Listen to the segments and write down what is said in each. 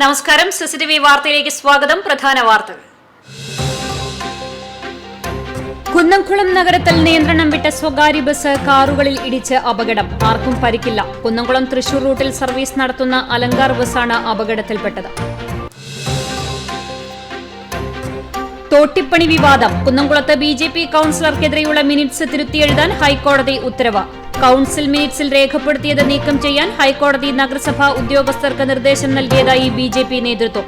നമസ്കാരം, സിസിടിവി വാർത്തയിലേക്ക് സ്വാഗതം. പ്രധാന വാർത്തകൾ. കുന്നംകുളം നഗരത്തിൽ നിയന്ത്രണം വിട്ട സ്വകാര്യ ബസ് കാറുകളിൽ ഇടിച്ച് അപകടം. ആർക്കും പരിക്കില്ല. കുന്നംകുളം തൃശൂർ റൂട്ടിൽ സർവീസ് നടത്തുന്ന അലങ്കാർ ബസ്സാണ് അപകടത്തിൽപ്പെട്ടത്. തോട്ടിപ്പണി വിവാദം. കുന്നംകുളത്ത് ബിജെപി കൌൺസിലർക്കെതിരെയുള്ള മിനിറ്റ്സ് തിരുത്തിയെഴുതാൻ ഹൈക്കോടതി ഉത്തരവ്. കൌൺസിൽ മിനിറ്റ്സിൽ രേഖപ്പെടുത്തിയത് നീക്കം ചെയ്യാൻ ഹൈക്കോടതി നഗരസഭാ ഉദ്യോഗസ്ഥർക്ക് നിർദ്ദേശം നൽകിയതായി ബിജെപി നേതൃത്വം.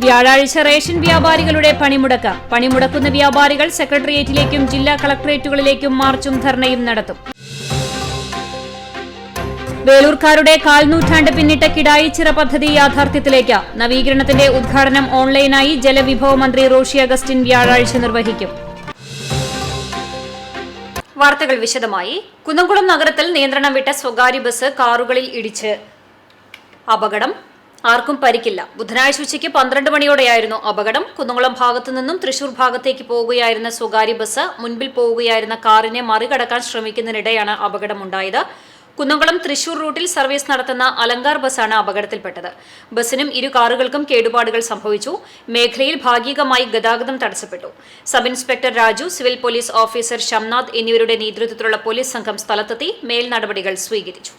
വ്യാഴാഴ്ച റേഷൻ വ്യാപാരികളുടെ പണിമുടക്ക്. പണിമുടക്കുന്ന വ്യാപാരികൾ സെക്രട്ടേറിയറ്റിലേക്കും ജില്ലാ കളക്ടറേറ്റുകളിലേക്കും മാർച്ചും ധർണയും നടത്തും. വേലൂർക്കാരുടെ കാൽനൂറ്റാണ്ട് പിന്നിട്ട കിടായിച്ചിറ പദ്ധതി യാഥാർത്ഥ്യത്തിലേക്ക്. നവീകരണത്തിന്റെ ഉദ്ഘാടനം ഓൺലൈനായി ജലവിഭവ മന്ത്രി റോഷി അഗസ്റ്റിൻ വ്യാഴാഴ്ച നിർവഹിക്കും. വാർത്തകൾ വിശദമായി. കുന്നംകുളം നഗരത്തിൽ നിയന്ത്രണം വിട്ട സ്വകാര്യ ബസ് കാറുകളിൽ ഇടിച്ച് അപകടം. ആർക്കും പരിക്കില്ല. ബുധനാഴ്ച ഉച്ചയ്ക്ക് 12 മണിയോടെയായിരുന്നു അപകടം. കുന്നംകുളം ഭാഗത്തു നിന്നും തൃശൂർ ഭാഗത്തേക്ക് പോവുകയായിരുന്ന സ്വകാര്യ ബസ് മുൻപിൽ പോവുകയായിരുന്ന കാറിനെ മറികടക്കാൻ ശ്രമിക്കുന്നതിനിടെയാണ് അപകടമുണ്ടായത്. കുന്നംകുളം തൃശൂർ റൂട്ടിൽ സർവീസ് നടത്തുന്ന അലങ്കാർ ബസ്സാണ് അപകടത്തിൽപ്പെട്ടത്. ബസ്സിനും ഇരു കാറുകൾക്കും കേടുപാടുകൾ സംഭവിച്ചു. മേഖലയിൽ ഭാഗികമായി ഗതാഗതം തടസ്സപ്പെട്ടു. Sub inspector Raju, civil police officer Shamnath എന്നിവരുടെ നേതൃത്വത്തിലുള്ള പോലീസ് സംഘം സ്ഥലത്തെത്തി മേൽ നടപടികൾ സ്വീകരിച്ചു.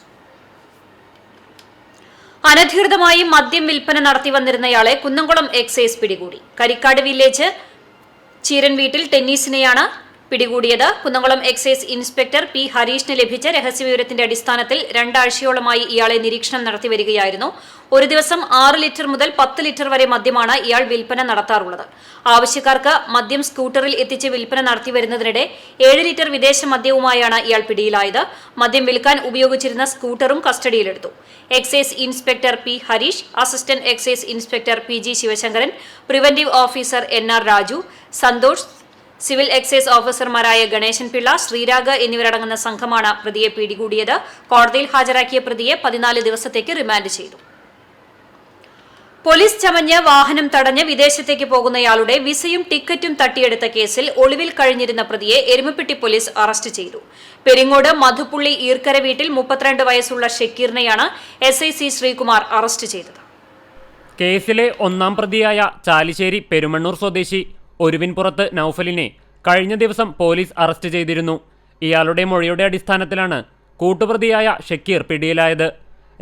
അനധികൃതമായി മദ്യം വിൽപ്പന നടത്തി വന്നിരുന്നയാളെ കുന്നംകുളം എക്സൈസ് പിടികൂടി. കരിക്കാട് വില്ലേജ് ചീരൻ വീട്ടിൽ ടെന്നീസിനെയാണ് പിടികൂടിയത്. കുന്നംകുളം എക്സൈസ് ഇൻസ്പെക്ടർ പി ഹരീഷിന് ലഭിച്ച രഹസ്യവിവരത്തിന്റെ അടിസ്ഥാനത്തിൽ 2 ആഴ്ചയോളമായി ഇയാളെ നിരീക്ഷണം നടത്തിവരികയായിരുന്നു. ഒരു ദിവസം 6 ലിറ്റർ മുതൽ 10 ലിറ്റർ വരെ മദ്യമാണ് ഇയാൾ വിൽപ്പന നടത്താറുള്ളത്. ആവശ്യക്കാർക്ക് മദ്യം സ്കൂട്ടറിൽ എത്തിച്ച് വിൽപ്പന നടത്തിവരുന്നതിനിടെ 7 ലിറ്റർ വിദേശ മദ്യവുമായാണ് ഇയാൾ പിടിയിലായത്. മദ്യം വിൽക്കാൻ ഉപയോഗിച്ചിരുന്ന സ്കൂട്ടറും കസ്റ്റഡിയിലെടുത്തു. Excise inspector P Harish, assistant excise inspector P G Sivasankaran, preventive officer NR Raju, Santhosh, civil excise ഓഫീസർമാരായ ഗണേശൻ പിള്ള, ശ്രീരാഗ് എന്നിവരടങ്ങുന്ന സംഘമാണ് പ്രതിയെ പിടികൂടിയത്. കോടതിയിൽ ഹാജരാക്കിയ പ്രതിയെ 14 ദിവസത്തേക്ക് റിമാൻഡ് ചെയ്തു. പോലീസ് ചമഞ്ഞ് വാഹനം തടഞ്ഞ് വിദേശത്തേക്ക് പോകുന്നയാളുടെ വിസയും ടിക്കറ്റും തട്ടിയെടുത്ത കേസിൽ ഒളിവിൽ കഴിഞ്ഞിരുന്ന പ്രതിയെ എരുമപ്പെട്ടി പോലീസ് അറസ്റ്റ് ചെയ്തു. പെരിങ്ങോട് മധുപ്പുള്ളി ഈർക്കര വീട്ടിൽ 32 വയസ്സുള്ള ഷക്കീറിനെയാണ് SIC ശ്രീകുമാർ അറസ്റ്റ് ചെയ്തത്. കേസിലെ 1-ാം പ്രതിയായ ചാലിശ്ശേരി പെരുമണ്ണൂർ സ്വദേശി ഒരുവിൻപുറത്ത് നൌഫലിനെ കഴിഞ്ഞ ദിവസം പോലീസ് അറസ്റ്റ് ചെയ്തിരുന്നു. ഇയാളുടെ മൊഴിയുടെ അടിസ്ഥാനത്തിലാണ് കൂട്ടുപ്രതിയായ ഷക്കീർ പിടിയിലായത്.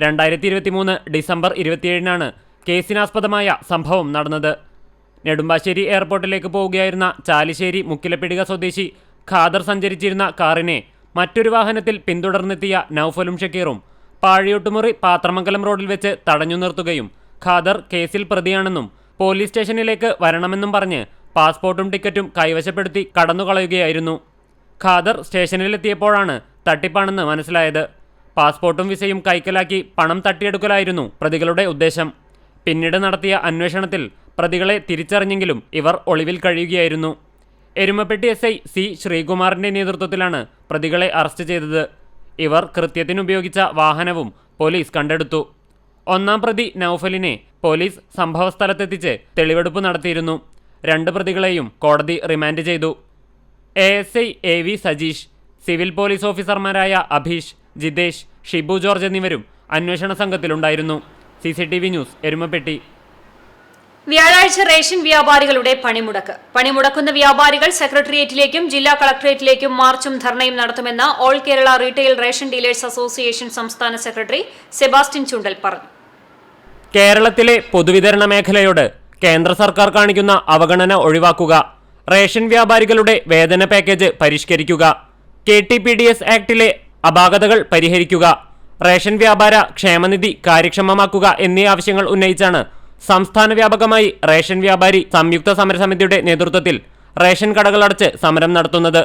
2023 ഡിസംബർ 27-നാണ് കേസിനാസ്പദമായ സംഭവം നടന്നത്. നെടുമ്പാശ്ശേരി എയർപോർട്ടിലേക്ക് പോവുകയായിരുന്ന ചാലിശ്ശേരി മുക്കിലപ്പിടിക സ്വദേശി ഖാദർ സഞ്ചരിച്ചിരുന്ന കാറിനെ മറ്റൊരു വാഹനത്തിൽ പിന്തുടർന്നെത്തിയ നൌഫലും ഷക്കീറും പാഴിയോട്ടുമുറി പാത്രമംഗലം റോഡിൽ വെച്ച് തടഞ്ഞു നിർത്തുകയും ഖാദർ കേസിൽ പ്രതിയാണെന്നും പോലീസ് സ്റ്റേഷനിലേക്ക് വരണമെന്നും പറഞ്ഞ് പാസ്പോർട്ടും ടിക്കറ്റും കൈവശപ്പെടുത്തി കടന്നുകളയുകയായിരുന്നു. ഖാദർ സ്റ്റേഷനിലെത്തിയപ്പോഴാണ് തട്ടിപ്പാണെന്ന് മനസ്സിലായത്. പാസ്പോർട്ടും വിസയും കൈക്കലാക്കി പണം തട്ടിയെടുക്കലായിരുന്നു പ്രതികളുടെ ഉദ്ദേശം. പിന്നീട് നടത്തിയ അന്വേഷണത്തിൽ പ്രതികളെ തിരിച്ചറിഞ്ഞെങ്കിലും ഇവർ ഒളിവിൽ കഴിയുകയായിരുന്നു. എരുമപ്പെട്ടി SI C ശ്രീകുമാറിന്റെ നേതൃത്വത്തിലാണ് പ്രതികളെ അറസ്റ്റ് ചെയ്തത്. ഇവർ കൃത്യത്തിനുപയോഗിച്ച വാഹനവും പോലീസ് കണ്ടെടുത്തു. 1-ാം പ്രതി നൌഫലിനെ പോലീസ് സംഭവസ്ഥലത്തെത്തിച്ച് തെളിവെടുപ്പ് നടത്തിയിരുന്നു. 2 പ്രതികളെയും കോടതി റിമാൻഡ് ചെയ്തു. ASI AV Sajeesh, civil police ഓഫീസർമാരായ അഭീഷ്, ജിതേഷ്, ഷിബു ജോർജ് എന്നിവരും അന്വേഷണ സംഘത്തിലുണ്ടായിരുന്നു. CCTV news, Erumapetty. വ്യാഴാഴ്ച റേഷൻ വ്യാപാരികളുടെ പണിമുടക്ക്. പണിമുടക്കുന്ന വ്യാപാരികൾ സെക്രട്ടേറിയറ്റിലേക്കും ജില്ലാ കളക്ടറേറ്റിലേക്കും മാർച്ചും ധർണയും നടത്തുമെന്ന് all Kerala retail ration dealers association സംസ്ഥാന സെക്രട്ടറി സെബാസ്റ്റ്യൻ ചുണ്ടൽ പറഞ്ഞു. കേരളത്തിലെ പൊതുവിതരണ മേഖലയോട് കേന്ദ്ര സർക്കാർ കാണിക്കുന്ന അവഗണന ഒഴിവാക്കുക, റേഷൻ വ്യാപാരികളുടെ വേതന പാക്കേജ് പരിഷ്കരിക്കുക, KTPDS ആക്ടിലെ അപാകതകൾ പരിഹരിക്കുക, റേഷൻ വ്യാപാര ക്ഷേമനിധി കാര്യക്ഷമമാക്കുക എന്നീ ആവശ്യങ്ങൾ ഉന്നയിച്ചാണ് സംസ്ഥാന വ്യാപകമായി റേഷൻ വ്യാപാരി സംയുക്ത സമരസമിതിയുടെ നേതൃത്വത്തിൽ റേഷൻ കടകളടച്ച് സമരം നടത്തുന്നത്.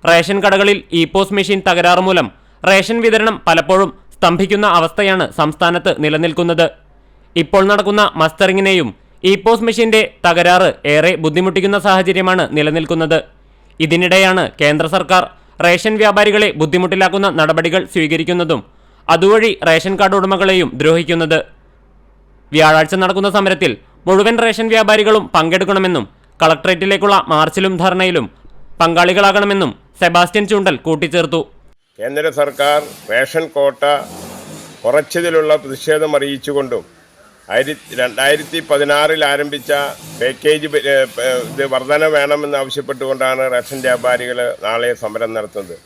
റേഷൻ കടകളിൽ e-POS മെഷീൻ തകരാറ് മൂലം റേഷൻ വിതരണം പലപ്പോഴും സ്തംഭിക്കുന്ന അവസ്ഥയാണ് സംസ്ഥാനത്ത് നിലനിൽക്കുന്നത്. ഇപ്പോൾ നടക്കുന്ന മസ്റ്ററിങ്ങിനെയും e-POS മെഷീന്റെ തകരാറ് ഏറെ ബുദ്ധിമുട്ടിക്കുന്ന സാഹചര്യമാണ് നിലനിൽക്കുന്നത്. ഇതിനിടെയാണ് കേന്ദ്ര സർക്കാർ റേഷൻ വ്യാപാരികളെ ബുദ്ധിമുട്ടിലാക്കുന്ന നടപടികൾ സ്വീകരിക്കുന്നതും അതുവഴി റേഷൻ കാർഡ് ഉടമകളെയും ദ്രോഹിക്കുന്നത്. വ്യാഴാഴ്ച നടക്കുന്ന സമരത്തിൽ മുഴുവൻ റേഷൻ വ്യാപാരികളും പങ്കെടുക്കണമെന്നും കളക്ടറേറ്റിലേക്കുള്ള മാർച്ചിലും ധർണയിലും പങ്കാളികളാകണമെന്നും സെബാസ്റ്റ്യൻ ചുണ്ടൽ കൂട്ടിച്ചേർത്തു. കേന്ദ്ര സർക്കാർ റേഷൻ കോട്ട കുറച്ചതിലുള്ള പ്രതിഷേധം അറിയിച്ചുകൊണ്ടും 2016 ആരംഭിച്ച പാക്കേജ് വർധന വേണമെന്നാവശ്യപ്പെട്ടുകൊണ്ടാണ് റേഷൻ വ്യാപാരികൾ നാളെ സമരം നടത്തുന്നത്.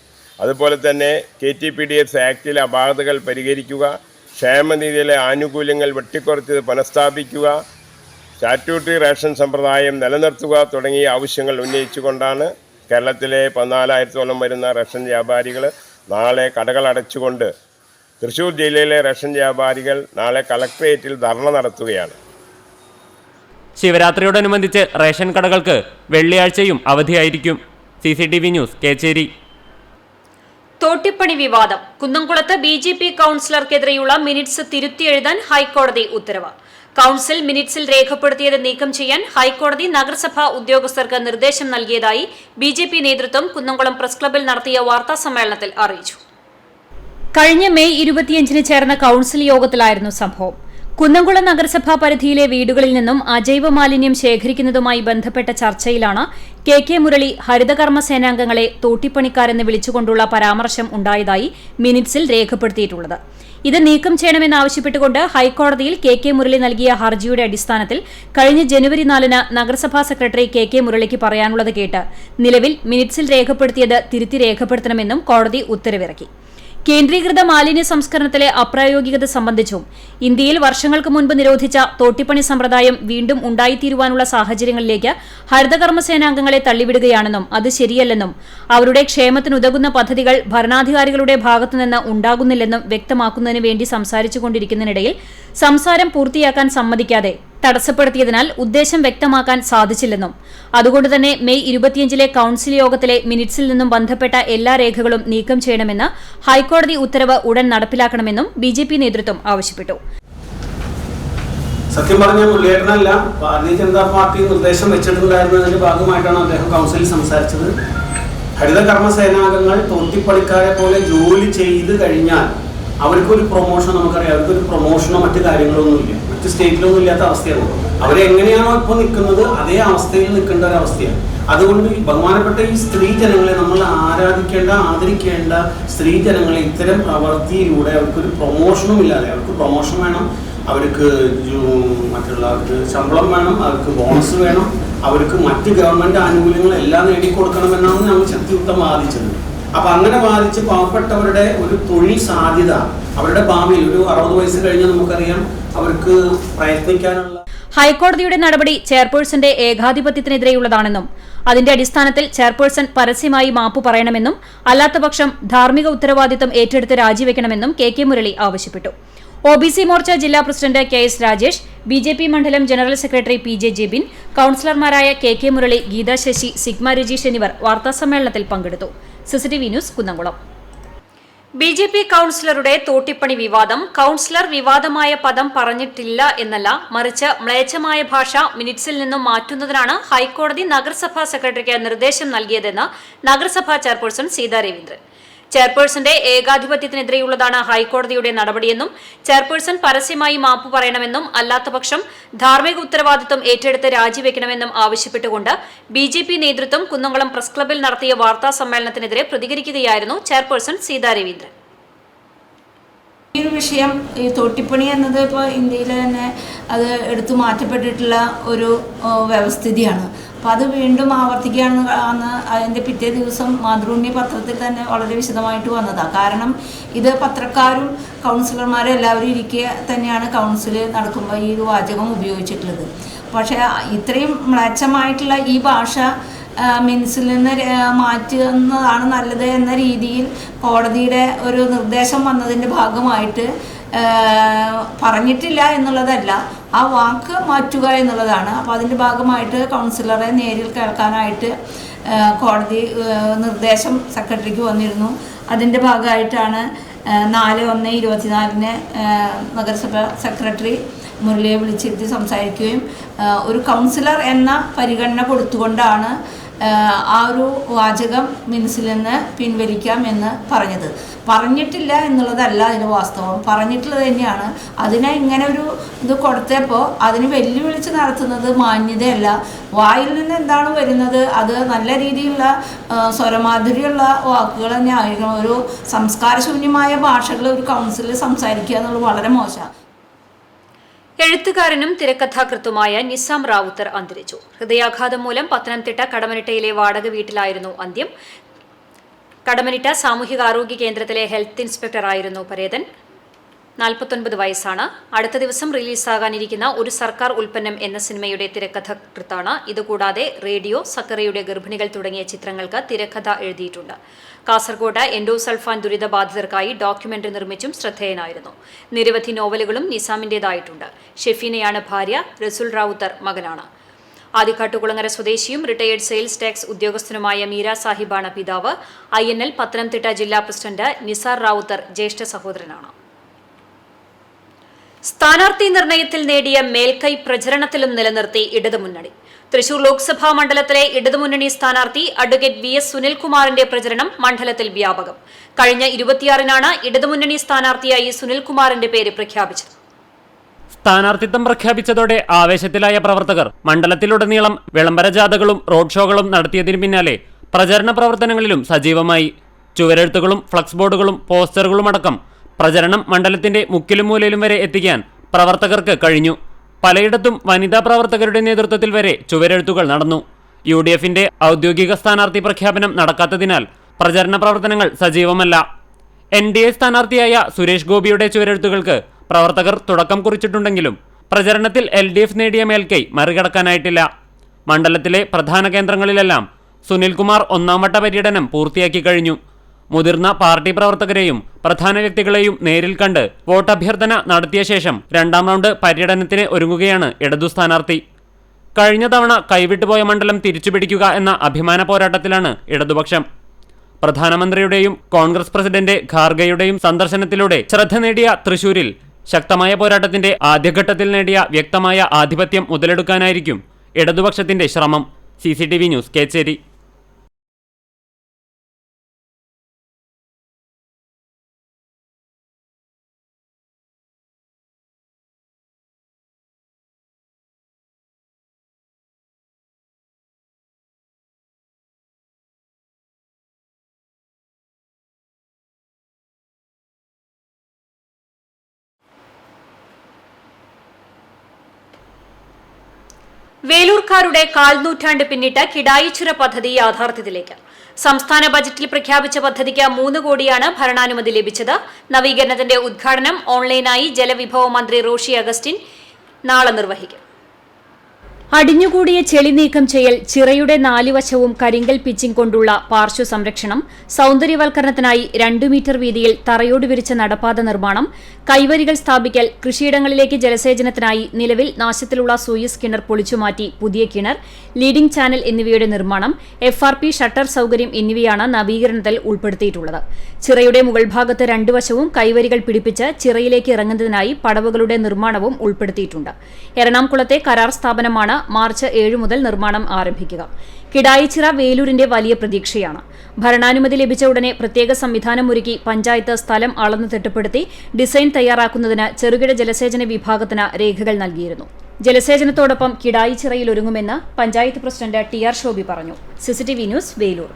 അതുപോലെ തന്നെ KTPDS ആക്ടിലെ അപാകതകൾ പരിഹരിക്കുക, ക്ഷേമനിധിയിലെ ആനുകൂല്യങ്ങൾ വെട്ടിക്കുറച്ചത് പുനഃസ്ഥാപിക്കുക, സ്റ്റാറ്റ്യൂട്ടറി റേഷൻ സമ്പ്രദായം നിലനിർത്തുക തുടങ്ങിയ ആവശ്യങ്ങൾ ഉന്നയിച്ചുകൊണ്ടാണ് കേരളത്തിലെ 14,000-ഓളം വരുന്ന റേഷൻ വ്യാപാരികൾ നാളെ കടകൾ അടച്ചുകൊണ്ട് തൃശ്ശൂർ ജില്ലയിലെ റേഷൻ വ്യാപാരികൾ നാളെ കളക്ടറേറ്റിൽ ധർണ നടത്തുകയാണ്. ശിവരാത്രിയോടനുബന്ധിച്ച് റേഷൻ കടകൾക്ക് വെള്ളിയാഴ്ചയും അവധിയായിരിക്കും. CCTV news, Kecheri. തോട്ടിപ്പണി വിവാദം. കുന്നംകുളത്ത് BJP കൌൺസിലർക്കെതിരെയുള്ള മിനിറ്റ്സ് തിരുത്തിയെഴുതാൻ ഹൈക്കോടതി ഉത്തരവ്. കൌൺസിൽ മിനിറ്റ്സിൽ രേഖപ്പെടുത്തിയത് നീക്കം ചെയ്യാൻ ഹൈക്കോടതി നഗരസഭാ ഉദ്യോഗസ്ഥർക്ക് നിർദ്ദേശം നൽകിയതായി BJP നേതൃത്വം കുന്നംകുളം പ്രസ് ക്ലബ്ബിൽ നടത്തിയ വാർത്താസമ്മേളനത്തിൽ അറിയിച്ചു. കഴിഞ്ഞ മെയ് 25-ന് ചേർന്ന കൌൺസിൽ യോഗത്തിലായിരുന്നു സംഭവം. കുന്നംകുളം നഗരസഭാ പരിധിയിലെ വീടുകളിൽ നിന്നും അജൈവ മാലിന്യം ശേഖരിക്കുന്നതുമായി ബന്ധപ്പെട്ട ചർച്ചയിലാണ് KK മുരളി ഹരിതകർമ്മ സേനാംഗങ്ങളെ തോട്ടിപ്പണിക്കാരെന്ന് വിളിച്ചുകൊണ്ടുള്ള പരാമർശം ഉണ്ടായതായി മിനിറ്റ്സിൽ രേഖപ്പെടുത്തിയിട്ടുള്ളത്. ഇത് നീക്കം ചെയ്യണമെന്നാവശ്യപ്പെട്ടുകൊണ്ട് ഹൈക്കോടതിയിൽ KK മുരളി നൽകിയ ഹർജിയുടെ അടിസ്ഥാനത്തിൽ കഴിഞ്ഞ ജനുവരി 4-ന് നഗരസഭാ സെക്രട്ടറി KK മുരളിക്ക് പറയാനുള്ളത് കേട്ട് നിലവിൽ മിനിറ്റ്സിൽ രേഖപ്പെടുത്തിയത് തിരുത്തി രേഖപ്പെടുത്തണമെന്നും കോടതി ഉത്തരവിറക്കി. കേന്ദ്രീകൃത മാലിന്യ സംസ്കരണത്തിലെ അപ്രായോഗികത സംബന്ധിച്ചും ഇന്ത്യയിൽ വർഷങ്ങൾക്ക് മുൻപ് നിരോധിച്ച തോട്ടിപ്പണി സമ്പ്രദായം വീണ്ടും ഉണ്ടായിത്തീരുവാനുള്ള സാഹചര്യങ്ങളിലേക്ക് ഹരിതകർമ്മ സേനാംഗങ്ങളെ തള്ളിവിടുകയാണെന്നും അത് ശരിയല്ലെന്നും അവരുടെ ക്ഷേമത്തിനുതകുന്ന പദ്ധതികൾ ഭരണാധികാരികളുടെ ഭാഗത്തുനിന്ന് ഉണ്ടാകുന്നില്ലെന്നും വ്യക്തമാക്കുന്നതിന് വേണ്ടി സംസാരിച്ചുകൊണ്ടിരിക്കുന്നതിനിടയിൽ സംസാരം പൂർത്തിയാക്കാൻ സമ്മതിക്കാതെ തടസ്സപ്പെടുത്തിയതിനാൽ ഉദ്ദേശം വ്യക്തമാക്കാൻ സാധിച്ചില്ലെന്നും അതുകൊണ്ടുതന്നെ മെയ് 25-ലെ കൌൺസിൽ യോഗത്തിലെ മിനിറ്റ്സിൽ നിന്നും ബന്ധപ്പെട്ട എല്ലാ രേഖകളും നീക്കം ചെയ്യണമെന്ന് ഹൈക്കോടതി ഉത്തരവ് ഉടൻ നടപ്പിലാക്കണമെന്നും BJP നേതൃത്വം ആവശ്യപ്പെട്ടു. സത്യം പറഞ്ഞ മുരളീധരനല്ല, ഭാരതീയ ജനതാ പാർട്ടി നിർദ്ദേശം വെച്ചിട്ടുണ്ടായിരുന്നതിന്റെ ഭാഗമായിട്ടാണ് അദ്ദേഹം കൌൺസിലിൽ സംസാരിച്ചത്. ഹരിതകർമ്മ സേനാംഗങ്ങൾ തോട്ടിപ്പണിക്കാരെ പോലെ ജോലി ചെയ്ത് കഴിഞ്ഞാൽ അവർക്കൊരു പ്രൊമോഷൻ, നമുക്കറിയാം, അവർക്കൊരു പ്രൊമോഷനോ മറ്റു കാര്യങ്ങളൊന്നുമില്ല, മറ്റ് സ്റ്റേറ്റിലൊന്നും ഇല്ലാത്ത അവസ്ഥയാണ്. അവരെങ്ങനെയാണോ ഇപ്പോൾ നിൽക്കുന്നത് അതേ അവസ്ഥയിൽ നിൽക്കേണ്ട ഒരു അവസ്ഥയാണ്. അതുകൊണ്ട് ബഹുമാനപ്പെട്ട ഈ സ്ത്രീ ജനങ്ങളെ നമ്മൾ ആരാധിക്കേണ്ട, ആദരിക്കേണ്ട സ്ത്രീ ജനങ്ങളെ ഇത്തരം പ്രവൃത്തിയിലൂടെ അവർക്കൊരു പ്രൊമോഷനും ഇല്ലാതെ, അവർക്ക് പ്രൊമോഷൻ വേണം, അവർക്ക് മറ്റുള്ളവർക്ക് ശമ്പളം വേണം, അവർക്ക് ബോണസ് വേണം, അവർക്ക് മറ്റ് ഗവൺമെന്റ് ആനുകൂല്യങ്ങളെല്ലാം നേടിക്കൊടുക്കണമെന്നാണ് ഞങ്ങൾ ശക്തിയുക്തം വാദിച്ചത്. അപ്പൊ അങ്ങനെ ബാധിച്ച് പാവപ്പെട്ടവരുടെ ഒരു തൊഴിൽ സാധ്യത, അവരുടെ ഭാവിയിൽ ഒരു 60 വയസ്സ് കഴിഞ്ഞാൽ നമുക്കറിയാം അവർക്ക് പ്രയത്നിക്കാനുള്ള. ഹൈക്കോടതിയുടെ നടപടി ചെയർപേഴ്സന്റെ ഏകാധിപത്യത്തിനെതിരെയുള്ളതാണെന്നും അതിന്റെ അടിസ്ഥാനത്തിൽ ചെയർപേഴ്സൺ പരസ്യമായി മാപ്പ് പറയണമെന്നും അല്ലാത്തപക്ഷം ധാർമ്മിക ഉത്തരവാദിത്തം ഏറ്റെടുത്ത് രാജിവെക്കണമെന്നും KK മുരളി ആവശ്യപ്പെട്ടു. OBC മോർച്ച ജില്ലാ പ്രസിഡന്റ് KS രാജേഷ്, BJP മണ്ഡലം ജനറൽ സെക്രട്ടറി PJ ജെബിൻ, കൌൺസിലർമാരായ KK മുരളി, ഗീത ശശി, സിഗ്മ രജീഷ് എന്നിവർ വാർത്താസമ്മേളനത്തിൽ പങ്കെടുത്തു. CCTV news, Kunnamkulam. BJP കൌൺസിലറുടെ തോട്ടിപ്പണി വിവാദം. കൌൺസിലർ വിവാദമായ പദം പറഞ്ഞിട്ടില്ല എന്നല്ല, മറിച്ച് മ്ലേച്ഛമായ ഭാഷ മിനിറ്റ്സിൽ നിന്നും മാറ്റുന്നതിനാണ് ഹൈക്കോടതി നഗരസഭാ സെക്രട്ടറിക്ക് നിർദ്ദേശം നൽകിയതെന്ന് നഗരസഭാ ചെയർപേഴ്സൺ സീതാ രവീന്ദ്രൻ. ചെയർപേഴ്സന്റെ ഏകാധിപത്യത്തിനെതിരെയുള്ളതാണ് ഹൈക്കോടതിയുടെ നടപടിയെന്നും ചെയർപേഴ്സൺ പരസ്യമായി മാപ്പ് പറയണമെന്നും അല്ലാത്തപക്ഷം ധാർമ്മിക ഉത്തരവാദിത്വം ഏറ്റെടുത്ത് രാജിവെക്കണമെന്നും ആവശ്യപ്പെട്ടുകൊണ്ട് BJP നേതൃത്വം കുന്നംകുളം പ്രസ് ക്ലബ്ബിൽ നടത്തിയ വാർത്താ സമ്മേളനത്തിനെതിരെ പ്രതികരിക്കുകയായിരുന്നു ചെയർപേഴ്സൺ സീതാ രവീന്ദ്രൻ. ഈ ഒരു വിഷയം, ഈ തോട്ടിപ്പണി എന്നത് ഇപ്പോൾ ഇന്ത്യയിൽ തന്നെ അത് എടുത്തു മാറ്റപ്പെട്ടിട്ടുള്ള ഒരു വ്യവസ്ഥിതിയാണ്. അപ്പോൾ അത് വീണ്ടും ആവർത്തിക്കുകയാണെന്ന് അതിൻ്റെ പിറ്റേ ദിവസം മാതൃഭൂമി പത്രത്തിൽ തന്നെ വളരെ വിശദമായിട്ട് വന്നതാണ്. കാരണം ഇത് പത്രക്കാരും കൗൺസിലർമാരും എല്ലാവരും ഇരിക്കുക തന്നെയാണ് കൗൺസിൽ നടക്കുമ്പോൾ ഈ ഒരു വാചകം ഉപയോഗിച്ചിട്ടുള്ളത്. പക്ഷേ ഇത്രയും മ്ലേച്ഛമായിട്ടുള്ള ഈ ഭാഷ മിനിറ്റ്സിൽ നിന്ന് മാറ്റുന്നതാണ് നല്ലത് എന്ന രീതിയിൽ കോടതിയുടെ ഒരു നിർദ്ദേശം വന്നതിൻ്റെ ഭാഗമായിട്ട് പറഞ്ഞിട്ടില്ല എന്നുള്ളതല്ല, ആ വാക്ക് മാറ്റുക എന്നുള്ളതാണ്. അപ്പോൾ അതിൻ്റെ ഭാഗമായിട്ട് കൗൺസിലറെ നേരിൽ കേൾക്കാനായിട്ട് കോടതി നിർദ്ദേശം സെക്രട്ടറിക്ക് വന്നിരുന്നു. അതിൻ്റെ ഭാഗമായിട്ടാണ് 4/1/24 നഗരസഭ സെക്രട്ടറി മുരളിയെ വിളിച്ചിരുത്തി സംസാരിക്കുകയും ഒരു കൗൺസിലർ എന്ന പരിഗണന കൊടുത്തുകൊണ്ടാണ് ആ ഒരു വാചകം മിനിസിൽ നിന്ന് പിൻവലിക്കാം എന്ന് പറഞ്ഞത്. പറഞ്ഞിട്ടില്ല എന്നുള്ളതല്ല അതിന് വാസ്തവം, പറഞ്ഞിട്ടുള്ളത് തന്നെയാണ്. അതിനെ ഇങ്ങനെ ഒരു ഇത് കൊടുത്തപ്പോൾ അതിന് വെല്ലുവിളിച്ച് നടത്തുന്നത് മാന്യതയല്ല. വായിൽ നിന്ന് എന്താണ് വരുന്നത് അത് നല്ല രീതിയിലുള്ള സ്വരമാധുര്യമുള്ള വാക്കുകൾ തന്നെ ആയിരിക്കണം. ഒരു സംസ്കാരശൂന്യമായ ഭാഷകൾ ഒരു കൗൺസിലിൽ സംസാരിക്കുക എന്നുള്ളത് വളരെ മോശമാണ്. എഴുത്തുകാരനും തിരക്കഥാകൃത്തുമായ നിസാം റാവുത്തർ അന്തരിച്ചു. ഹൃദയാഘാതം മൂലം പത്തനംതിട്ട കടമനിട്ടയിലെ വാടക വീട്ടിലായിരുന്നു അന്ത്യം. കടമനിട്ട സാമൂഹികാരോഗ്യ കേന്ദ്രത്തിലെ ഹെൽത്ത് ഇൻസ്പെക്ടറായിരുന്നു പരേതൻ. 49 വയസ്സാണ്. അടുത്ത ദിവസം റിലീസാകാനിരിക്കുന്ന ഒരു സർക്കാർ ഉൽപ്പന്നം എന്ന സിനിമയുടെ തിരക്കഥാകൃത്താണ്. ഇതുകൂടാതെ റേഡിയോ, സക്കറയുടെ ഗർഭിണികൾ തുടങ്ങിയ ചിത്രങ്ങൾക്ക് തിരക്കഥ എഴുതിയിട്ടുണ്ട്. കാസർഗോഡ് എൻഡോസൾഫാൻ ദുരിതബാധിതർക്കായി ഡോക്യുമെന്ററി നിർമ്മിച്ചും ശ്രദ്ധേയനായിരുന്നു. നിരവധി നോവലുകളും നിസാമിന്റേതായിട്ടുണ്ട്. ഷെഫീനയാണ് ഭാര്യ, റസുൽ റാവുത്തർ മകനാണ്. ആദിക്കാട്ടുകുളങ്ങര സ്വദേശിയും റിട്ടയേർഡ് സെയിൽസ് ടാക്സ് ഉദ്യോഗസ്ഥനുമായ മീര സാഹിബാണ് പിതാവ്. INL പത്തനംതിട്ട ജില്ലാ പ്രസിഡന്റ് നിസാർ റാവുത്തർ ജ്യേഷ്ഠ സഹോദരനാണ്. സ്ഥാനാർത്ഥി നിർണയത്തിൽ നേടിയ മേൽക്കൈ പ്രചരണത്തിലും നിലനിർത്തി ഇടതുമുന്നണി. തൃശൂർ ലോക്സഭാ മണ്ഡലത്തിലെ ഇടതുമുന്നണി സ്ഥാനാർത്ഥി അഡ്വക്കേറ്റ് VS സുനിൽകുമാറിന്റെ പ്രചരണം മണ്ഡലത്തിൽ വ്യാപകം. കഴിഞ്ഞ 26-നാണ് ഇടതുമുന്നണി സ്ഥാനാർത്ഥിയായി സുനിൽകുമാറിന്റെ പേര് പ്രഖ്യാപിച്ചത്. സ്ഥാനാർത്ഥിത്വം പ്രഖ്യാപിച്ചതോടെ ആവേശത്തിലായ പ്രവർത്തകർ മണ്ഡലത്തിലുടനീളം വിളംബര ജാഥകളും റോഡ് ഷോകളും നടത്തിയതിനു പിന്നാലെ പ്രചരണ പ്രവർത്തനങ്ങളിലും സജീവമായി. ചുവരെഴുത്തുകളും ഫ്ലക്സ് ബോർഡുകളും പോസ്റ്ററുകളുമടക്കം പ്രചരണം മണ്ഡലത്തിന്റെ മുക്കിലും മൂലയിലും വരെ എത്തിക്കാൻ പ്രവർത്തകർക്ക് കഴിഞ്ഞു. പലയിടത്തും വനിതാ പ്രവർത്തകരുടെ നേതൃത്വത്തിൽ വരെ ചുവരെഴുത്തുകൾ നടന്നു. UDFന്റെ ഔദ്യോഗിക സ്ഥാനാർത്ഥി പ്രഖ്യാപനം നടക്കാത്തതിനാൽ പ്രചരണ പ്രവർത്തനങ്ങൾ സജീവമല്ല. NDA സ്ഥാനാർത്ഥിയായ സുരേഷ് ഗോപിയുടെ ചുവരെഴുത്തുകൾക്ക് പ്രവർത്തകർ തുടക്കം കുറിച്ചിട്ടുണ്ടെങ്കിലും പ്രചരണത്തിൽ LDF നേടിയ മേൽക്കൈ മറികടക്കാനായിട്ടില്ല. മണ്ഡലത്തിലെ പ്രധാന കേന്ദ്രങ്ങളിലെല്ലാം സുനിൽകുമാർ 1ാം വട്ട പര്യടനം പൂർത്തിയാക്കി കഴിഞ്ഞു. മുതിർന്ന പാർട്ടി പ്രവർത്തകരെയും പ്രധാന വ്യക്തികളെയും നേരിൽ കണ്ട് വോട്ടഭ്യർത്ഥന നടത്തിയ ശേഷം 2ാം റൗണ്ട് പര്യടനത്തിന് ഒരുങ്ങുകയാണ് ഇടതു സ്ഥാനാർത്ഥി. കഴിഞ്ഞ തവണ കൈവിട്ടുപോയ മണ്ഡലം തിരിച്ചുപിടിക്കുക എന്ന അഭിമാന പോരാട്ടത്തിലാണ് ഇടതുപക്ഷം. പ്രധാനമന്ത്രിയുടെയും കോൺഗ്രസ് പ്രസിഡന്റ് ഖാർഗെയുടെയും സന്ദർശനത്തിലൂടെ ശ്രദ്ധ നേടിയ തൃശൂരിൽ ശക്തമായ പോരാട്ടത്തിന്റെ ആദ്യഘട്ടത്തിൽ നേടിയ വ്യക്തമായ ആധിപത്യം മുതലെടുക്കാനായിരിക്കും ഇടതുപക്ഷത്തിന്റെ ശ്രമം. CCTV news, Kechery. വേലൂർക്കാരുടെ കാൽനൂറ്റാണ്ട് പിന്നിട്ട് കിടായിച്ചുര പദ്ധതി യാഥാർത്ഥ്യത്തിലേക്ക്. സംസ്ഥാന ബജറ്റിൽ പ്രഖ്യാപിച്ച പദ്ധതിക്ക് 3 കോടിയാണ് ഭരണാനുമതി ലഭിച്ചത്. നവീകരണത്തിന്റെ ഉദ്ഘാടനം ഓൺലൈനായി ജലവിഭവ മന്ത്രി റോഷി അഗസ്റ്റിൻ നാളെ നിർവഹിക്കും. അടിഞ്ഞുകൂടിയ ചെളി നീക്കം ചെയ്യൽ, ചിറയുടെ 4 വശവും കരിങ്കൽ പിച്ചിങ് കൊണ്ടുള്ള പാർശ്വ സംരക്ഷണം, സൗന്ദര്യവൽക്കരണത്തിനായി 2 മീറ്റർ വീതിയിൽ തറയോട് വിരിച്ച നടപ്പാത നിർമ്മാണം, കൈവരികൾ സ്ഥാപിക്കൽ, കൃഷിയിടങ്ങളിലേക്ക് ജലസേചനത്തിനായി നിലവിൽ നാശത്തിലുള്ള സൂയിസ് കിണർ പൊളിച്ചുമാറ്റി പുതിയ കിണർ, ലീഡിംഗ് ചാനൽ എന്നിവയുടെ നിർമ്മാണം, FRP ഷട്ടർ സൗകര്യം എന്നിവയാണ് നവീകരണത്തിൽ ഉൾപ്പെടുത്തിയിട്ടുള്ളത്. ചിറയുടെ മുകൾ ഭാഗത്ത് 2 വശവും കൈവരികൾ പിടിപ്പിച്ച് ചിറയിലേക്ക് ഇറങ്ങുന്നതിനായി പടവുകളുടെ നിർമ്മാണവും ഉൾപ്പെടുത്തിയിട്ടുണ്ട്. എറണാകുളത്തെ കരാർ സ്ഥാപനമാണ് മാർച്ച് 7 മുതൽ നിർമ്മാണം ആരംഭിക്കുക. കിടായിച്ചിറ വേലൂരിന്റെ വലിയ പ്രതീക്ഷയാണ്. ഭരണാനുമതി ലഭിച്ച ഉടനെ പ്രത്യേക സംവിധാനമൊരുക്കി പഞ്ചായത്ത് സ്ഥലം അളന്ന് തിട്ടപ്പെടുത്തി ഡിസൈൻ തയ്യാറാക്കുന്നതിന് ചെറുകിട ജലസേചന വിഭാഗത്തിന് രേഖകൾ നൽകിയിരുന്നു. ജലസേചനത്തോടൊപ്പം കിടായിച്ചിറയിൽ ഒരുങ്ങുമെന്ന് പഞ്ചായത്ത് പ്രസിഡന്റ് TR ശോഭി പറഞ്ഞു. CCTV news, Velur.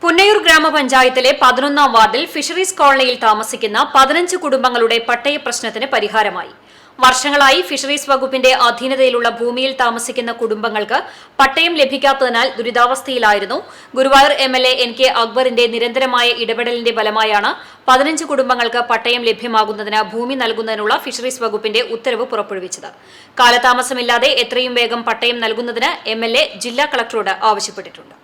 പുന്നയൂർ ഗ്രാമപഞ്ചായത്തിലെ 11ാം വാർഡിൽ ഫിഷറീസ് കോളനിയിൽ താമസിക്കുന്ന 15 കുടുംബങ്ങളുടെ പട്ടയ പ്രശ്നത്തിന് പരിഹാരമായി. വർഷങ്ങളായി ഫിഷറീസ് വകുപ്പിന്റെ അധീനതയിലുള്ള ഭൂമിയിൽ താമസിക്കുന്ന കുടുംബങ്ങൾക്ക് പട്ടയം ലഭിക്കാത്തതിനാൽ ദുരിതാവസ്ഥയിലായിരുന്നു. ഗുരുവായൂർ MLA NK അക്ബറിന്റെ നിരന്തരമായ ഇടപെടലിന്റെ ഫലമായാണ് 15 കുടുംബങ്ങൾക്ക് പട്ടയം ലഭ്യമാകുന്നതിന് ഭൂമി നൽകുന്നതിനുള്ള ഫിഷറീസ് വകുപ്പിന്റെ ഉത്തരവ് പുറപ്പെടുവിച്ചത്. കാലതാമസമില്ലാതെ എത്രയും വേഗം പട്ടയം നൽകുന്നതിന് MLA ജില്ലാ കളക്ടറോട് ആവശ്യപ്പെട്ടിട്ടുണ്ട്.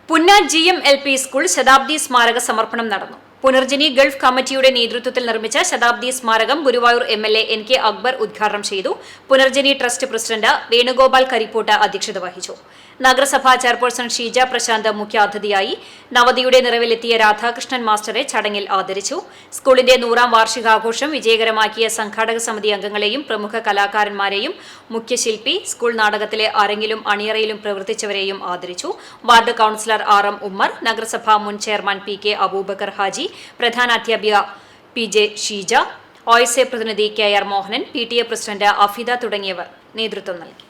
പുന്ന GM LP സ്കൂൾ ശതാബ്ദി സ്മാരക സമർപ്പണം നടന്നു. പുനർജനി ഗൾഫ് കമ്മിറ്റിയുടെ നേതൃത്വത്തിൽ നിർമ്മിച്ച ശതാബ്ദി സ്മാരകം ഗുരുവായൂർ MLA NK അക്ബർ ഉദ്ഘാടനം ചെയ്തു. പുനർജനി ട്രസ്റ്റ് പ്രസിഡന്റ് വേണുഗോപാൽ കരിപ്പോട്ട അധ്യക്ഷത വഹിച്ചു. നഗരസഭാ ചെയർപേഴ്സൺ ഷീജ പ്രശാന്ത് മുഖ്യാതിഥിയായി. നവതിയുടെ നിറവിലെത്തിയ രാധാകൃഷ്ണൻ മാസ്റ്ററെ ചടങ്ങിൽ ആദരിച്ചു. സ്കൂളിന്റെ 100ാം വാർഷികാഘോഷം വിജയകരമാക്കിയ സംഘാടക സമിതി അംഗങ്ങളെയും പ്രമുഖ കലാകാരന്മാരെയും മുഖ്യശില്പി, സ്കൂൾ നാടകത്തിലെ അരങ്ങിലും അണിയറയിലും പ്രവർത്തിച്ചവരെയും ആദരിച്ചു. വാർഡ് കൌൺസിലർ RM ഉമ്മർ, നഗരസഭാ മുൻ ചെയർമാൻ PK അബൂബക്കർ ഹാജി, പ്രധാനാധ്യാപിക PJ ഷീജ, OSA പ്രതിനിധി KR Mohanan, PTA president Afida തുടങ്ങിയവർ നേതൃത്വം നൽകി.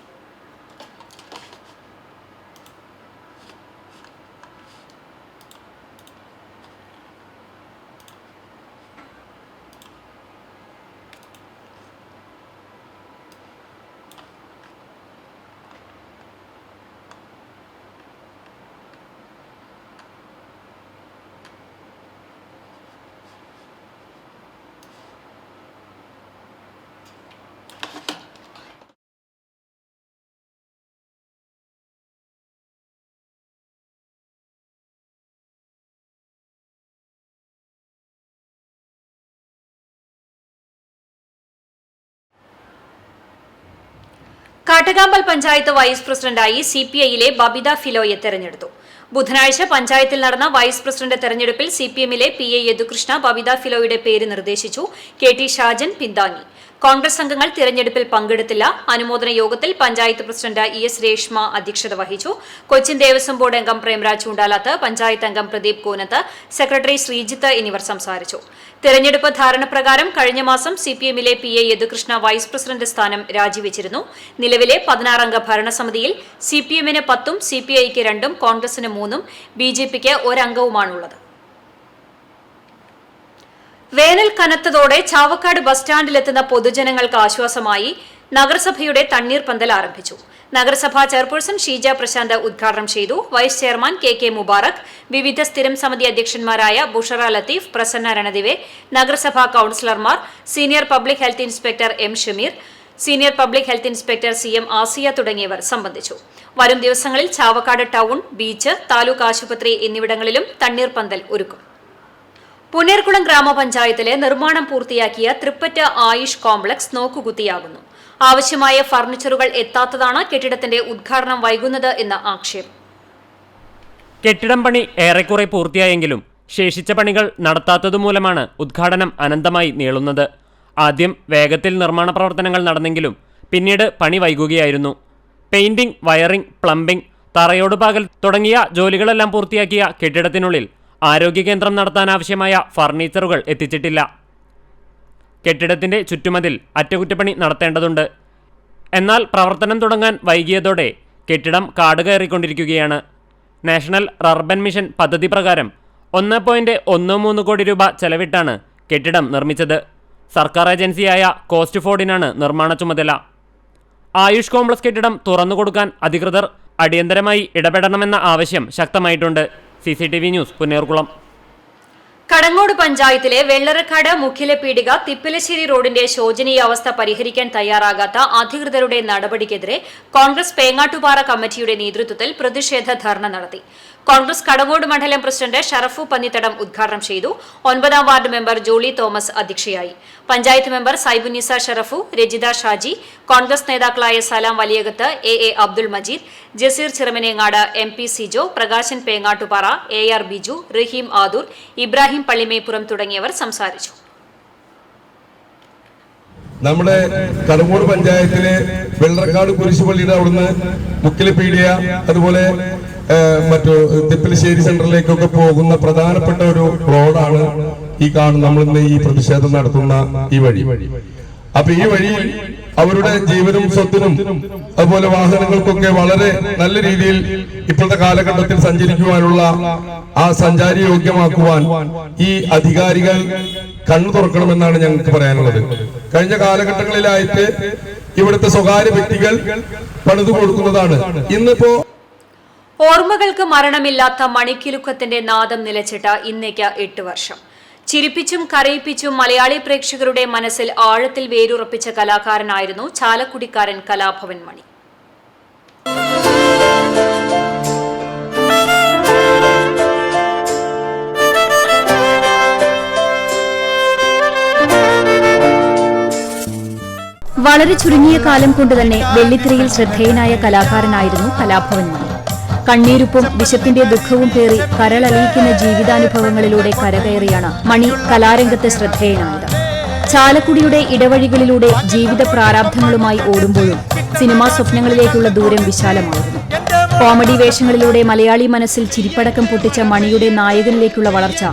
കാട്ടകാമ്പൽ പഞ്ചായത്ത് വൈസ് പ്രസിഡന്റായി CPIയിലെ ബബിത ഫിലോയെ തെരഞ്ഞെടുത്തു. ബുധനാഴ്ച പഞ്ചായത്തിൽ നടന്ന വൈസ് പ്രസിഡന്റ് തെരഞ്ഞെടുപ്പിൽ CPMലെ PA യദുകൃഷ്ണ ബബിത ഫിലോയുടെ പേര് നിർദ്ദേശിച്ചു. KT ഷാജൻ പിന്താങ്ങി. കോൺഗ്രസ് അംഗങ്ങൾ തിരഞ്ഞെടുപ്പിൽ പങ്കെടുത്തില്ല. അനുമോദന യോഗത്തിൽ പഞ്ചായത്ത് പ്രസിഡന്റ് ES രേഷ്മ അധ്യക്ഷത വഹിച്ചു. കൊച്ചിൻ ദേവസ്വം ബോർഡ് അംഗം പ്രേംരാജ് ചൂണ്ടാലത്ത്, പഞ്ചായത്ത് അംഗം പ്രദീപ് കൂനത്ത്, സെക്രട്ടറി ശ്രീജിത്ത് എന്നിവർ സംസാരിച്ചു. തെരഞ്ഞെടുപ്പ് ധാരണപ്രകാരം കഴിഞ്ഞ മാസം CPMലെ PA യദുകൃഷ്ണ വൈസ് പ്രസിഡന്റ് സ്ഥാനം രാജിവെച്ചിരുന്നു. നിലവിലെ 16-അംഗ ഭരണസമിതിയിൽ CPMന് 10ഉം CPIക്ക് 2ഉം കോൺഗ്രസിന് 3ഉം BJPക്ക് 1 അംഗവുമാണുള്ളത്. വേനൽ കനത്തതോടെ ചാവക്കാട് ബസ് സ്റ്റാൻഡിലെത്തുന്ന പൊതുജനങ്ങൾക്ക് ആശ്വാസമായി നഗരസഭയുടെ തണ്ണീർപന്തൽ ആരംഭിച്ചു. നഗരസഭാ ചെയർപേഴ്സൺ ഷീജ പ്രശാന്ത് ഉദ്ഘാടനം ചെയ്തു. വൈസ് ചെയർമാൻ KK മുബാറക്, വിവിധ സ്ഥിരം സമിതി അധ്യക്ഷന്മാരായ ബുഷറ ലത്തീഫ്, പ്രസന്ന രണദിവെ, നഗരസഭാ കൌൺസിലർമാർ, senior public health inspector M Shameer, senior public health inspector CM Asiya തുടങ്ങിയവർ സംബന്ധിച്ചു. വരും ദിവസങ്ങളിൽ ചാവക്കാട് ടൗൺ, ബീച്ച്, താലൂക്ക് ആശുപത്രി എന്നിവിടങ്ങളിലും തണ്ണീർപന്തൽ ഒരുക്കും. പുന്നേർകുളം ഗ്രാമപഞ്ചായത്തിലെ നിർമ്മാണം പൂർത്തിയാക്കിയ തൃപ്പറ്റ ആയുഷ് കോംപ്ലക്സ് നോക്കുകുത്തിയാകുന്നു. ആവശ്യമായ ഫർണിച്ചറുകൾ എത്താത്തതാണ് കെട്ടിടത്തിന്റെ ഉദ്ഘാടനം വൈകുന്നത് എന്ന ആക്ഷേപം. കെട്ടിടം പണി ഏറെക്കുറെ പൂർത്തിയായെങ്കിലും ശേഷിച്ച പണികൾ നടത്താത്തതുമൂലമാണ് ഉദ്ഘാടനം അനന്തമായി നീളുന്നത്. ആദ്യം വേഗത്തിൽ നിർമ്മാണ പ്രവർത്തനങ്ങൾ നടന്നെങ്കിലും പിന്നീട് പണി വൈകുകയായിരുന്നു. പെയിന്റിംഗ്, വയറിംഗ്, പ്ലംബിംഗ്, തറയോടുപാകൽ തുടങ്ങിയ ജോലികളെല്ലാം പൂർത്തിയാക്കിയ കെട്ടിടത്തിനുള്ളിൽ ആരോഗ്യകേന്ദ്രം നടത്താനാവശ്യമായ ഫർണിച്ചറുകൾ എത്തിച്ചിട്ടില്ല. കെട്ടിടത്തിന്റെ ചുറ്റുമതിൽ അറ്റകുറ്റപ്പണി നടത്തേണ്ടതുണ്ട്. എന്നാൽ പ്രവർത്തനം തുടങ്ങാൻ വൈകിയതോടെ കെട്ടിടം കാട് കയറിക്കൊണ്ടിരിക്കുകയാണ്. നാഷണൽ അർബൻ മിഷൻ പദ്ധതി പ്രകാരം 1.13 കോടി രൂപ ചെലവിട്ടാണ് കെട്ടിടം നിർമ്മിച്ചത്. സർക്കാർ ഏജൻസിയായ കോസ്റ്റ് ഫോർഡിനാണ് നിർമ്മാണ ചുമതല. ആയുഷ് കോംപ്ലക്സ് കെട്ടിടം തുറന്നുകൊടുക്കാൻ അധികൃതർ അടിയന്തരമായി ഇടപെടണമെന്ന ആവശ്യം ശക്തമായിട്ടുണ്ട്. CCTV news, Punnerkulam. കടങ്ങോട് പഞ്ചായത്തിലെ വെള്ളറക്കാട് മുഖ്യലപീടിക തിപ്പിലശ്ശേരി റോഡിന്റെ ശോചനീയാവസ്ഥ പരിഹരിക്കാൻ തയ്യാറാകാത്ത അധികൃതരുടെ നടപടിക്കെതിരെ കോൺഗ്രസ് പേങ്ങാട്ടുപാറ കമ്മിറ്റിയുടെ നേതൃത്വത്തിൽ പ്രതിഷേധ ധർണ നടത്തി. കോൺഗ്രസ് കടങ്ങോട് മണ്ഡലം പ്രസിഡന്റ് ഷറഫു പന്നിത്തടം ഉദ്ഘാടനം ചെയ്തു. 9ാം വാർഡ് മെമ്പർ ജോളി തോമസ് അധ്യക്ഷയായി. പഞ്ചായത്ത് മെമ്പർ സൈബുനിസ ഷറഫു, രജിത ഷാജി, കോൺഗ്രസ് നേതാക്കളായ Salam Valiyakath, AA Abdul Majeed, Jaseer Chiramanengad, MP Sijo, Prakashan Pengattupara, AR Biju, റഹീം ആദൂർ, ഇബ്രാഹിം പള്ളിമേപ്പുറം തുടങ്ങിയവർ സംസാരിച്ചു. നമ്മുടെ കടങ്ങോട് പഞ്ചായത്തിലെ വെള്ളറക്കാട് കുരിശുപള്ളിയുടെ അവിടുന്ന് മുക്കിലപീടിയ, അതുപോലെ മറ്റു തിപ്പിലശ്ശേരി സെന്ററിലേക്കൊക്കെ പോകുന്ന പ്രധാനപ്പെട്ട ഒരു റോഡാണ് ഈ കാണുന്ന നമ്മളിന്ന് ഈ പ്രതിഷേധം നടത്തുന്ന ഈ വഴി. അപ്പൊ ഈ വഴിയിൽ അവരുടെ ജീവനും സ്വത്തിനും അതുപോലെ വാഹനങ്ങൾക്കൊക്കെ വളരെ നല്ല രീതിയിൽ ഇപ്പോഴത്തെ കാലഘട്ടത്തിൽ സഞ്ചരിക്കുവാനുള്ള ആ സഞ്ചാരി യോഗ്യമാക്കുവാൻ ഈ അധികാരികൾ കണ്ണു തുറക്കണമെന്നാണ് ഞങ്ങൾക്ക് പറയാനുള്ളത്. കഴിഞ്ഞ കാലഘട്ടങ്ങളിലായിട്ട് ഇവിടുത്തെ സ്വകാര്യ വ്യക്തികൾ പണിതു കൊടുക്കുന്നതാണ്. ഇന്നിപ്പോ ഓർമ്മകൾക്ക് മരണമില്ലാത്ത മണിക്കിലുക്കത്തിന്റെ നാദം നിലച്ചിട്ട ഇന്നേക്ക് 8 വർഷം. ചിരിപ്പിച്ചും കരയിപ്പിച്ചും മലയാളി പ്രേക്ഷകരുടെ മനസ്സിൽ ആഴത്തിൽ വേരുറപ്പിച്ച കലാകാരനായിരുന്നു ചാലക്കുടിക്കാരൻ കലാഭവൻ മണി. വളരെ ചുരുങ്ങിയ കാലം കൊണ്ട് തന്നെ വെള്ളിത്തിരയിൽ ശ്രദ്ധേയനായ കലാകാരനായിരുന്നു കലാഭവൻ മണി. കണ്ണീരുപ്പും വിശപ്പിന്റെ ദുഃഖവും പേറി കരളലിയിക്കുന്ന ജീവിതാനുഭവങ്ങളിലൂടെ കരകയറിയാണ് മണി കലാരംഗത്ത് ശ്രദ്ധേയനായത്. ചാലക്കുടിയുടെ ഇടവഴികളിലൂടെ ജീവിത പ്രാരാബ്ധങ്ങളുമായി ഓടുമ്പോഴും സിനിമാ സ്വപ്നങ്ങളിലേക്കുള്ള ദൂരം വിശാലമായിരുന്നു. കോമഡി വേഷങ്ങളിലൂടെ മലയാളി മനസ്സിൽ ചിരിപ്പടക്കം പൊട്ടിച്ച മണിയുടെ നായകനിലേക്കുള്ള വളർച്ച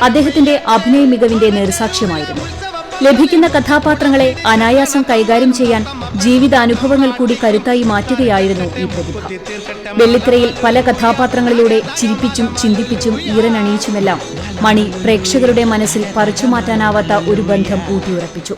അദ്ദേഹത്തിന്റെ അഭിനയ മികവിന്റെ നേർസാക്ഷ്യമായിരുന്നു. ലഭിക്കുന്ന കഥാപാത്രങ്ങളെ അനായാസം കൈകാര്യം ചെയ്യാൻ ജീവിതാനുഭവങ്ങൾ കൂടി കരുത്തായി മാറ്റുകയായിരുന്നു ഈ പ്രതിഭ. വെള്ളിത്തിരയിൽ പല കഥാപാത്രങ്ങളിലൂടെ ചിരിപ്പിച്ചും ചിന്തിപ്പിച്ചും ഈറനണിയിച്ചുമെല്ലാം മണി പ്രേക്ഷകരുടെ മനസ്സിൽ പറിച്ചുമാറ്റാനാവാത്ത ഒരു ബന്ധം ഊട്ടിയുറപ്പിച്ചു.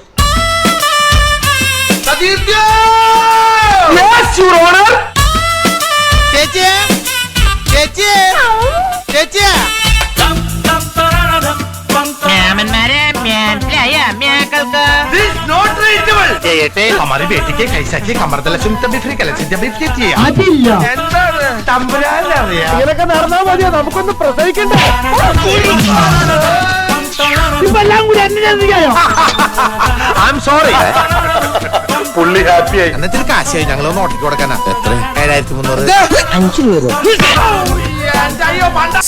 हमारी बेटी के कैसा की कमर दला सुनते भी फ्री कलेक्शन जब भी किया നമുക്കൊന്ന് പ്രസവിക്കണ്ട. I'm sorry. പുള്ളി ഹാപ്പിയായി. എന്നിട്ട് കാശായി ഞങ്ങൾ നോട്ടിക്ക് കൊടുക്കാനാ. എത്ര? 7300.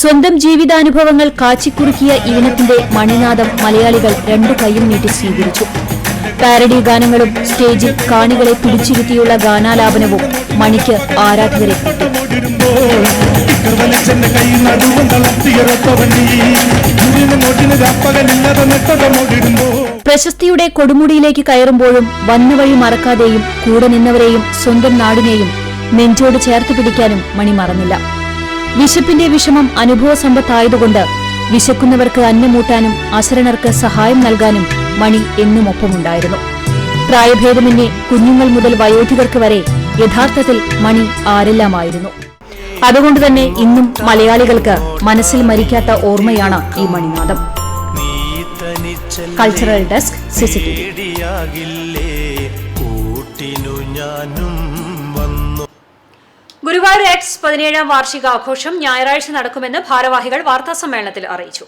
സ്വന്തം ജീവിതാനുഭവങ്ങൾ കാച്ചിക്കുറുക്കിയ ഈണത്തിന്റെ മണിനാദം മലയാളികൾ രണ്ടു കൈയും നീട്ടി സ്വീകരിച്ചു. പാരഡി ഗാനങ്ങളും സ്റ്റേജിൽ കാണികളെ പിടിച്ചിരുത്തിയുള്ള ഗാനാലാപനവും മണിക്ക് ആരാധകരെ കിട്ടി. പ്രശസ്തിയുടെ കൊടുമുടിയിലേക്ക് കയറുമ്പോഴും വന്നവഴി മറക്കാതെയും കൂടെ നിന്നവരെയും സ്വന്തം നാടിനെയും നെഞ്ചോട് ചേർത്ത് പിടിക്കാനും മണി മറന്നില്ല. വിശപ്പിന്റെ വിഷമം അനുഭവസമ്പത്തായതുകൊണ്ട് വിശക്കുന്നവർക്ക് അന്നമൂട്ടാനും അശരണർക്ക് സഹായം നൽകാനും മണി എന്നും ഒപ്പമുണ്ടായിരുന്നു. പ്രായഭേദമന്യേ കുഞ്ഞുങ്ങൾ മുതൽ വയോധികർക്ക് വരെ യഥാർത്ഥത്തിൽ മണി ആരെല്ലാമായിരുന്നു. അതുകൊണ്ടുതന്നെ ഇന്നും മലയാളികൾക്ക് മനസ്സിൽ മരിക്കാത്ത ഓർമ്മയാണ് ഈ മണിനാദം. Cultural desk CCTV. Guruvayur ex 17ാം വാർഷികാഘോഷം ഞായറാഴ്ച നടക്കുമെന്ന് ഭാരവാഹികൾ വാർത്താസമ്മേളനത്തിൽ അറിയിച്ചു.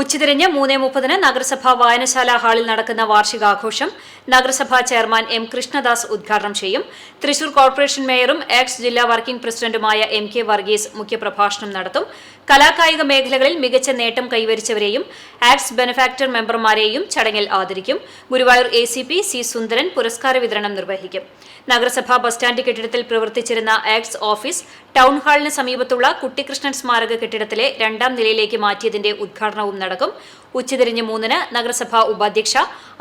ഉച്ചതിരിഞ്ഞ് 3:30 നഗരസഭാ വായനശാല ഹാളിൽ നടക്കുന്ന വാർഷികാഘോഷം നഗരസഭാ ചെയർമാൻ M. കൃഷ്ണദാസ് ഉദ്ഘാടനം ചെയ്യും. തൃശൂർ കോർപ്പറേഷൻ മേയറും എക്സ് ജില്ലാ വർക്കിംഗ് പ്രസിഡന്റുമായ MK വർഗീസ് മുഖ്യപ്രഭാഷണം നടത്തും. കലാകായിക മേഖലകളിൽ മികച്ച നേട്ടം കൈവരിച്ചവരെയും ആക്ട്സ് ബെനഫാക്ടർ മെമ്പർമാരെയും ചടങ്ങിൽ ആദരിക്കും. Guruvayur ACP C. സുന്ദരൻ പുരസ്കാര വിതരണം നിർവഹിക്കും. നഗരസഭാ ബസ് സ്റ്റാൻഡ് കെട്ടിടത്തിൽ പ്രവർത്തിച്ചിരുന്ന ആക്ട്സ് ഓഫീസ് ടൗൺ ഹാളിന് സമീപത്തുള്ള കുട്ടിക്കൃഷ്ണൻ സ്മാരക കെട്ടിടത്തിലെ 2ാം നിലയിലേക്ക് മാറ്റിയതിന്റെ ഉദ്ഘാടനവും നടക്കും. ഉച്ചതിരിഞ്ഞ് 3 നഗരസഭാ ഉപാധ്യക്ഷ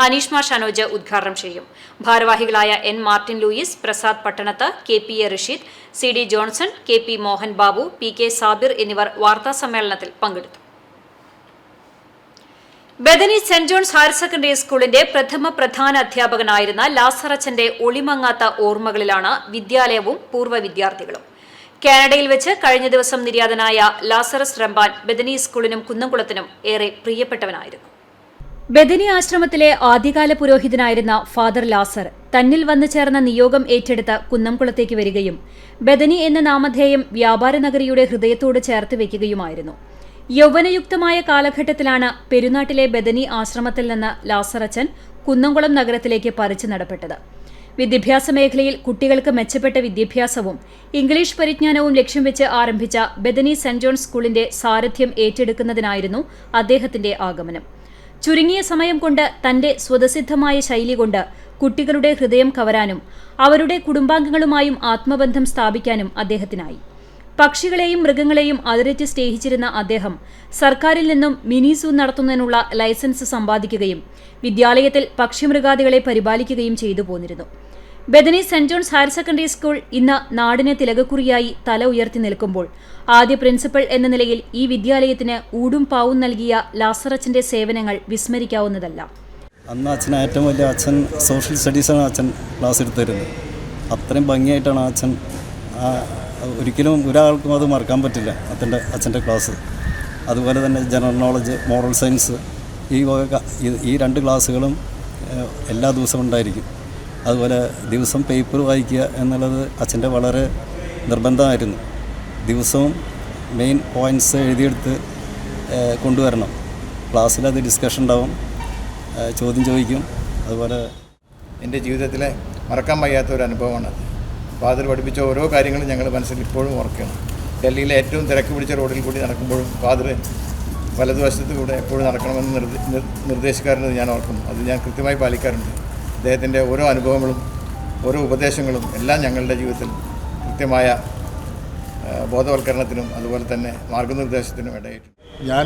അനീഷ്മ ഷനോജ് ഉദ്ഘാടനം ചെയ്യും. ഭാരവാഹികളായ N. Martin Louis, Prasad Pattanath, KPA Rasheed, CD Johnson, KP Mohan Babu, PK Sabir എന്നിവർ വാർത്താസമ്മേളനത്തിൽ പങ്കെടുത്തു. Bethany Saint John's higher secondary സ്കൂളിന്റെ പ്രധാന അധ്യാപകനായിരുന്ന ലാസറച്ചന്റെ ഒളിമങ്ങാത്ത ഓർമ്മകളിലാണ് വിദ്യാലയവും പൂർവ്വ വിദ്യാർത്ഥികളും. കാനഡയിൽ വെച്ച് കഴിഞ്ഞ ദിവസം നിര്യാതനായ ലാസറസ് റമ്പാൻ ബദനി സ്കൂളിനും കുന്നംകുളത്തിനും ഏറെ പ്രിയപ്പെട്ടവനായിരുന്നു. ബദനി ആശ്രമത്തിലെ ആദ്യകാല പുരോഹിതനായിരുന്ന ഫാദർ ലാസർ തന്നിൽ വന്നു ചേർന്ന നിയോഗം ഏറ്റെടുത്ത് കുന്നംകുളത്തേക്ക് വരികയും ബദനി എന്ന നാമധേയം വ്യാപാര നഗരിയുടെ ഹൃദയത്തോട് ചേർത്ത് വയ്ക്കുകയുമായിരുന്നു. യൗവനയുക്തമായ കാലഘട്ടത്തിലാണ് പെരുന്നാട്ടിലെ ബദനി ആശ്രമത്തിൽ നിന്ന് ലാസറച്ചൻ കുന്നംകുളം നഗരത്തിലേക്ക് പറിച്ചു നടപ്പെട്ടത്. വിദ്യാഭ്യാസ മേഖലയിൽ കുട്ടികൾക്ക് മെച്ചപ്പെട്ട വിദ്യാഭ്യാസവും ഇംഗ്ലീഷ് പരിജ്ഞാനവും ലക്ഷ്യം വെച്ച് ആരംഭിച്ച ബദനി സെന്റ് ജോൺസ് സ്കൂളിന്റെ സാരഥ്യം ഏറ്റെടുക്കുന്നതിനായിരുന്നു അദ്ദേഹത്തിന്റെ ആഗമനം. ചുരുങ്ങിയ സമയം കൊണ്ട് തന്റെ സ്വതസിദ്ധമായ ശൈലി കൊണ്ട് കുട്ടികളുടെ ഹൃദയം കവരാനും അവരുടെ കുടുംബാംഗങ്ങളുമായും ആത്മബന്ധം സ്ഥാപിക്കാനും അദ്ദേഹത്തിനായി. പക്ഷികളെയും മൃഗങ്ങളെയും അതിരറ്റ് സ്നേഹിച്ചിരുന്ന അദ്ദേഹം സർക്കാരിൽ നിന്നും മിനി സൂ നടത്തുന്നതിനുള്ള ലൈസൻസ് സമ്പാദിക്കുകയും വിദ്യാലയത്തിൽ പക്ഷിമൃഗാദികളെ പരിപാലിക്കുകയും ചെയ്തു പോന്നിരുന്നു. Bethany Saint John's higher secondary school ഇന്ന് നാടിന് തിലകക്കുറിയായി തല ഉയർത്തി നിൽക്കുമ്പോൾ ആദ്യ പ്രിൻസിപ്പൽ എന്ന നിലയിൽ ഈ വിദ്യാലയത്തിന് ഊടും പാവും നൽകിയ ലാസറച്ചന്റെ സേവനങ്ങൾ വിസ്മരിക്കാവുന്നതല്ല. അന്ന് അച്ഛൻ ഏറ്റവും വലിയ അച്ഛൻ സോഷ്യൽ സ്റ്റഡീസാണ് അച്ഛൻ ക്ലാസ് എടുത്തിരുന്നത്. അത്രയും ഭംഗിയായിട്ടാണ് അച്ഛൻ, ഒരിക്കലും ഒരാൾക്കും അത് മറക്കാൻ പറ്റില്ല അച്ഛൻ്റെ ക്ലാസ്. അതുപോലെ തന്നെ ജനറൽ നോളജ്, മോറൽ സയൻസ്, ഈ 2 ക്ലാസ്സുകളും എല്ലാ ദിവസവും ഉണ്ടായിരിക്കും. അതുപോലെ ദിവസം പേപ്പർ വായിക്കുക എന്നുള്ളത് അച്ഛൻ്റെ വളരെ നിർബന്ധമായിരുന്നു. ദിവസവും മെയിൻ പോയിൻറ്റ്സ് എഴുതിയെടുത്ത് കൊണ്ടുവരണം. ക്ലാസ്സിലത് ഡിസ്കഷൻ ഉണ്ടാവും, ചോദ്യം ചോദിക്കും. അതുപോലെ എൻ്റെ ജീവിതത്തിലെ മറക്കാൻ വയ്യാത്ത ഒരു അനുഭവമാണത്. ഫാദർ പഠിപ്പിച്ച ഓരോ കാര്യങ്ങളും ഞങ്ങൾ മനസ്സിൽ ഇപ്പോഴും ഓർക്കണം. ഡൽഹിയിലെ ഏറ്റവും തിരക്ക് പിടിച്ച റോഡിൽ കൂടി നടക്കുമ്പോഴും ഫാദർ വലതുവശത്ത് കൂടെ എപ്പോഴും നടക്കണമെന്ന് നിർദ്ദേശിക്കാറുള്ളത് ഞാൻ ഓർക്കുന്നു. അത് ഞാൻ കൃത്യമായി പാലിക്കാറുണ്ട്. അദ്ദേഹത്തിൻ്റെ ഓരോ അനുഭവങ്ങളും ഓരോ ഉപദേശങ്ങളും എല്ലാം ഞങ്ങളുടെ ജീവിതത്തിൽ കൃത്യമായ ബോധവൽക്കരണത്തിനും അതുപോലെ തന്നെ മാർഗനിർദ്ദേശത്തിനും ഇടയായിട്ടുണ്ട്. ഞാൻ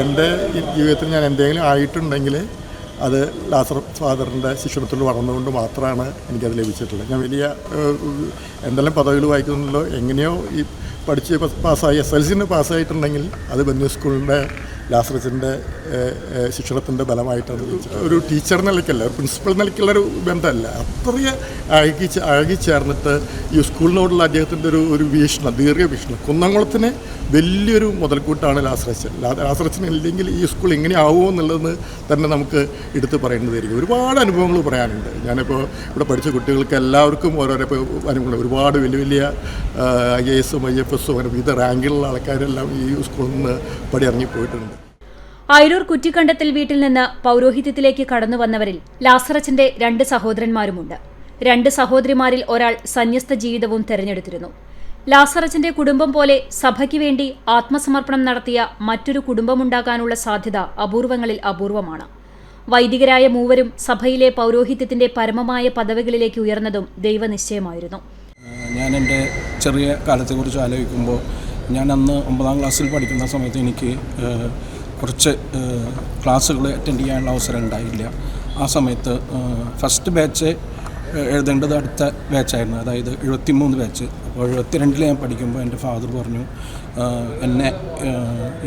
എൻ്റെ ജീവിതത്തിൽ ഞാൻ എന്തെങ്കിലും ആയിട്ടുണ്ടെങ്കിൽ അത് ലാസർ ഫാദറിൻ്റെ ശിക്ഷണത്തിൽ വളർന്നുകൊണ്ട് മാത്രമാണ് എനിക്കത് ലഭിച്ചിട്ടുള്ളത്. ഞാൻ വലിയ എന്തെല്ലാം പദവികൾ വായിക്കുന്നുണ്ടല്ലോ, എങ്ങനെയോ ഈ പഠിച്ച് പാസ്സായി SLC പാസ്സായിട്ടുണ്ടെങ്കിൽ അത് ബെന്യൂ സ്കൂളിൻ്റെ ലാസറസിൻ്റെ ശിക്ഷണത്തിൻ്റെ ബലമായിട്ടാണ് ലഭിച്ചത്. ഒരു ടീച്ചർ നിലയ്ക്കല്ല, ഒരു പ്രിൻസിപ്പൽ നിലയ്ക്കുള്ളൊരു ബന്ധമല്ല, അത്രയും അഴകി ചേർന്നിട്ട് ഈ സ്കൂളിനോടുള്ള അദ്ദേഹത്തിൻ്റെ ഒരു വീക്ഷണം, ദീർഘവീക്ഷണം. കുന്നംകുളത്തിന് വലിയൊരു മുതൽക്കൂട്ടാണ് ലാസറച്ചൻ. ലാസറച്ചൻ ഇല്ലെങ്കിൽ ഈ സ്കൂൾ എങ്ങനെ ആവുമോ എന്നുള്ളത് തന്നെ നമുക്ക് എടുത്ത് പറയേണ്ടതായിരിക്കും. ഒരുപാട് അനുഭവങ്ങൾ പറയാനുണ്ട്. ഞാനിപ്പോൾ ഇവിടെ പഠിച്ച കുട്ടികൾക്ക് എല്ലാവർക്കും ഓരോരോ അനുഭവങ്ങൾ, ഒരുപാട് വലിയ IAS IFS അങ്ങനെ വിവിധ റാങ്കിലുള്ള ആൾക്കാരെല്ലാം ഈ സ്കൂളിൽ നിന്ന് പടിയിറങ്ങി പോയിട്ടുണ്ട്. അയിരൂർ കുറ്റിക്കണ്ടത്തിൽ വീട്ടിൽ നിന്ന് പൗരോഹിത്യത്തിലേക്ക് കടന്നു വന്നവരിൽ ലാസറച്ചന്റെ 2 സഹോദരന്മാരുമുണ്ട്. 2 സഹോദരിമാരിൽ ഒരാൾ സന്യസ്ത ജീവിതവും തെരഞ്ഞെടുത്തിരുന്നു. ലാസറച്ചന്റെ കുടുംബം പോലെ സഭയ്ക്ക് വേണ്ടി ആത്മസമർപ്പണം നടത്തിയ മറ്റൊരു കുടുംബമുണ്ടാകാനുള്ള സാധ്യത അപൂർവങ്ങളിൽ അപൂർവമാണ്. വൈദികരായ മൂവരും സഭയിലെ പൗരോഹിത്യത്തിന്റെ പരമമായ പദവികളിലേക്ക് ഉയർന്നതും ദൈവനിശ്ചയമായിരുന്നു. ഞാൻ എൻ്റെ ചെറിയ കാലത്തെക്കുറിച്ച് ആലോചിക്കുമ്പോൾ, ഞാൻ അന്ന് 9ാം ക്ലാസ്സിൽ പഠിക്കുന്ന സമയത്ത് എനിക്ക് കുറച്ച് ക്ലാസ്സുകൾ അറ്റൻഡ് ചെയ്യാനുള്ള അവസരം ഉണ്ടായില്ല. ആ സമയത്ത് ഫസ്റ്റ് ബാച്ച് എഴുതേണ്ടത് അടുത്ത ബാച്ചായിരുന്നു, അതായത് 73 ബാച്ച്. അപ്പോൾ 72 ഞാൻ പഠിക്കുമ്പോൾ എൻ്റെ ഫാദർ പറഞ്ഞു, എന്നെ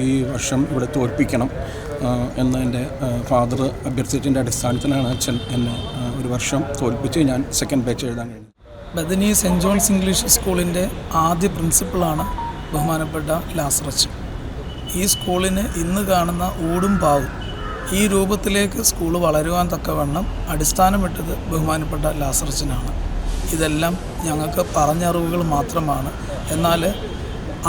ഈ വർഷം ഇവിടെ തോൽപ്പിക്കണം എന്ന് എൻ്റെ ഫാദർ അഭ്യർത്ഥിച്ചതിൻ്റെ അടിസ്ഥാനത്തിലാണ് അച്ഛൻ എന്നെ ഒരു വർഷം തോൽപ്പിച്ച് ഞാൻ സെക്കൻഡ് ബാച്ച് എഴുതാൻ കഴിഞ്ഞത്. ബദനി സെൻറ്റ് ജോൺസ് ഇംഗ്ലീഷ് സ്കൂളിൻ്റെ ആദ്യ പ്രിൻസിപ്പളാണ് ബഹുമാനപ്പെട്ട ലാസറച്ചൻ. ഈ സ്കൂളിന് ഇന്ന് കാണുന്ന ഊടും പാവും ഈ രൂപത്തിലേക്ക് സ്കൂൾ വളരുവാൻ തക്കവണ്ണം അടിസ്ഥാനമിട്ടത് ബഹുമാനപ്പെട്ട ലാസറച്ചനാണ്. ഇതെല്ലാം ഞങ്ങൾക്ക് പറഞ്ഞറിവുകൾ മാത്രമാണ്. എന്നാൽ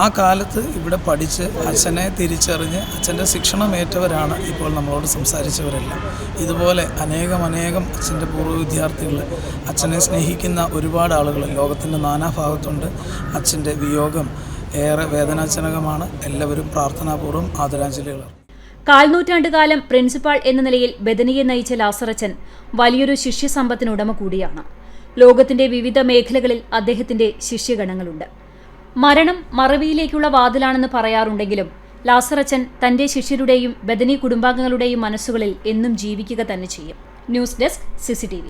ആ കാലത്ത് ഇവിടെ പഠിച്ച് അച്ഛനെ തിരിച്ചറിഞ്ഞ് അച്ഛൻ്റെ ശിക്ഷണമേറ്റവരാണ് ഇപ്പോൾ നമ്മളോട് സംസാരിച്ചവരെല്ലാം. ഇതുപോലെ അനേകം അച്ഛൻ്റെ പൂർവ്വ വിദ്യാർത്ഥികൾ, അച്ഛനെ സ്നേഹിക്കുന്ന ഒരുപാട് ആളുകൾ ലോകത്തിൻ്റെ നാനാഭാഗത്തുണ്ട്. അച്ഛൻ്റെ വിയോഗം ഏറെ വേദനാജനകമാണ്. എല്ലാവരും പ്രാർത്ഥനാപൂർവ്വം ആദരാഞ്ജലികൾ. കാൽനൂറ്റാണ്ടുകാലം പ്രിൻസിപ്പാൾ എന്ന നിലയിൽ ബദനിയെ നയിച്ച ലാസറച്ചൻ വലിയൊരു ശിഷ്യസമ്പത്തിനുടമ കൂടിയാണ്. ലോകത്തിന്റെ വിവിധ മേഖലകളിൽ അദ്ദേഹത്തിന്റെ ശിഷ്യഗണങ്ങളുണ്ട്. മരണം മറവിയിലേക്കുള്ള വാതിലാണെന്ന് പറയാറുണ്ടെങ്കിലും ലാസറച്ചൻ തന്റെ ശിഷ്യരുടെയും ബദനി കുടുംബാംഗങ്ങളുടെയും മനസ്സുകളിൽ എന്നും ജീവിക്കുക തന്നെ ചെയ്യും. News desk CCTV.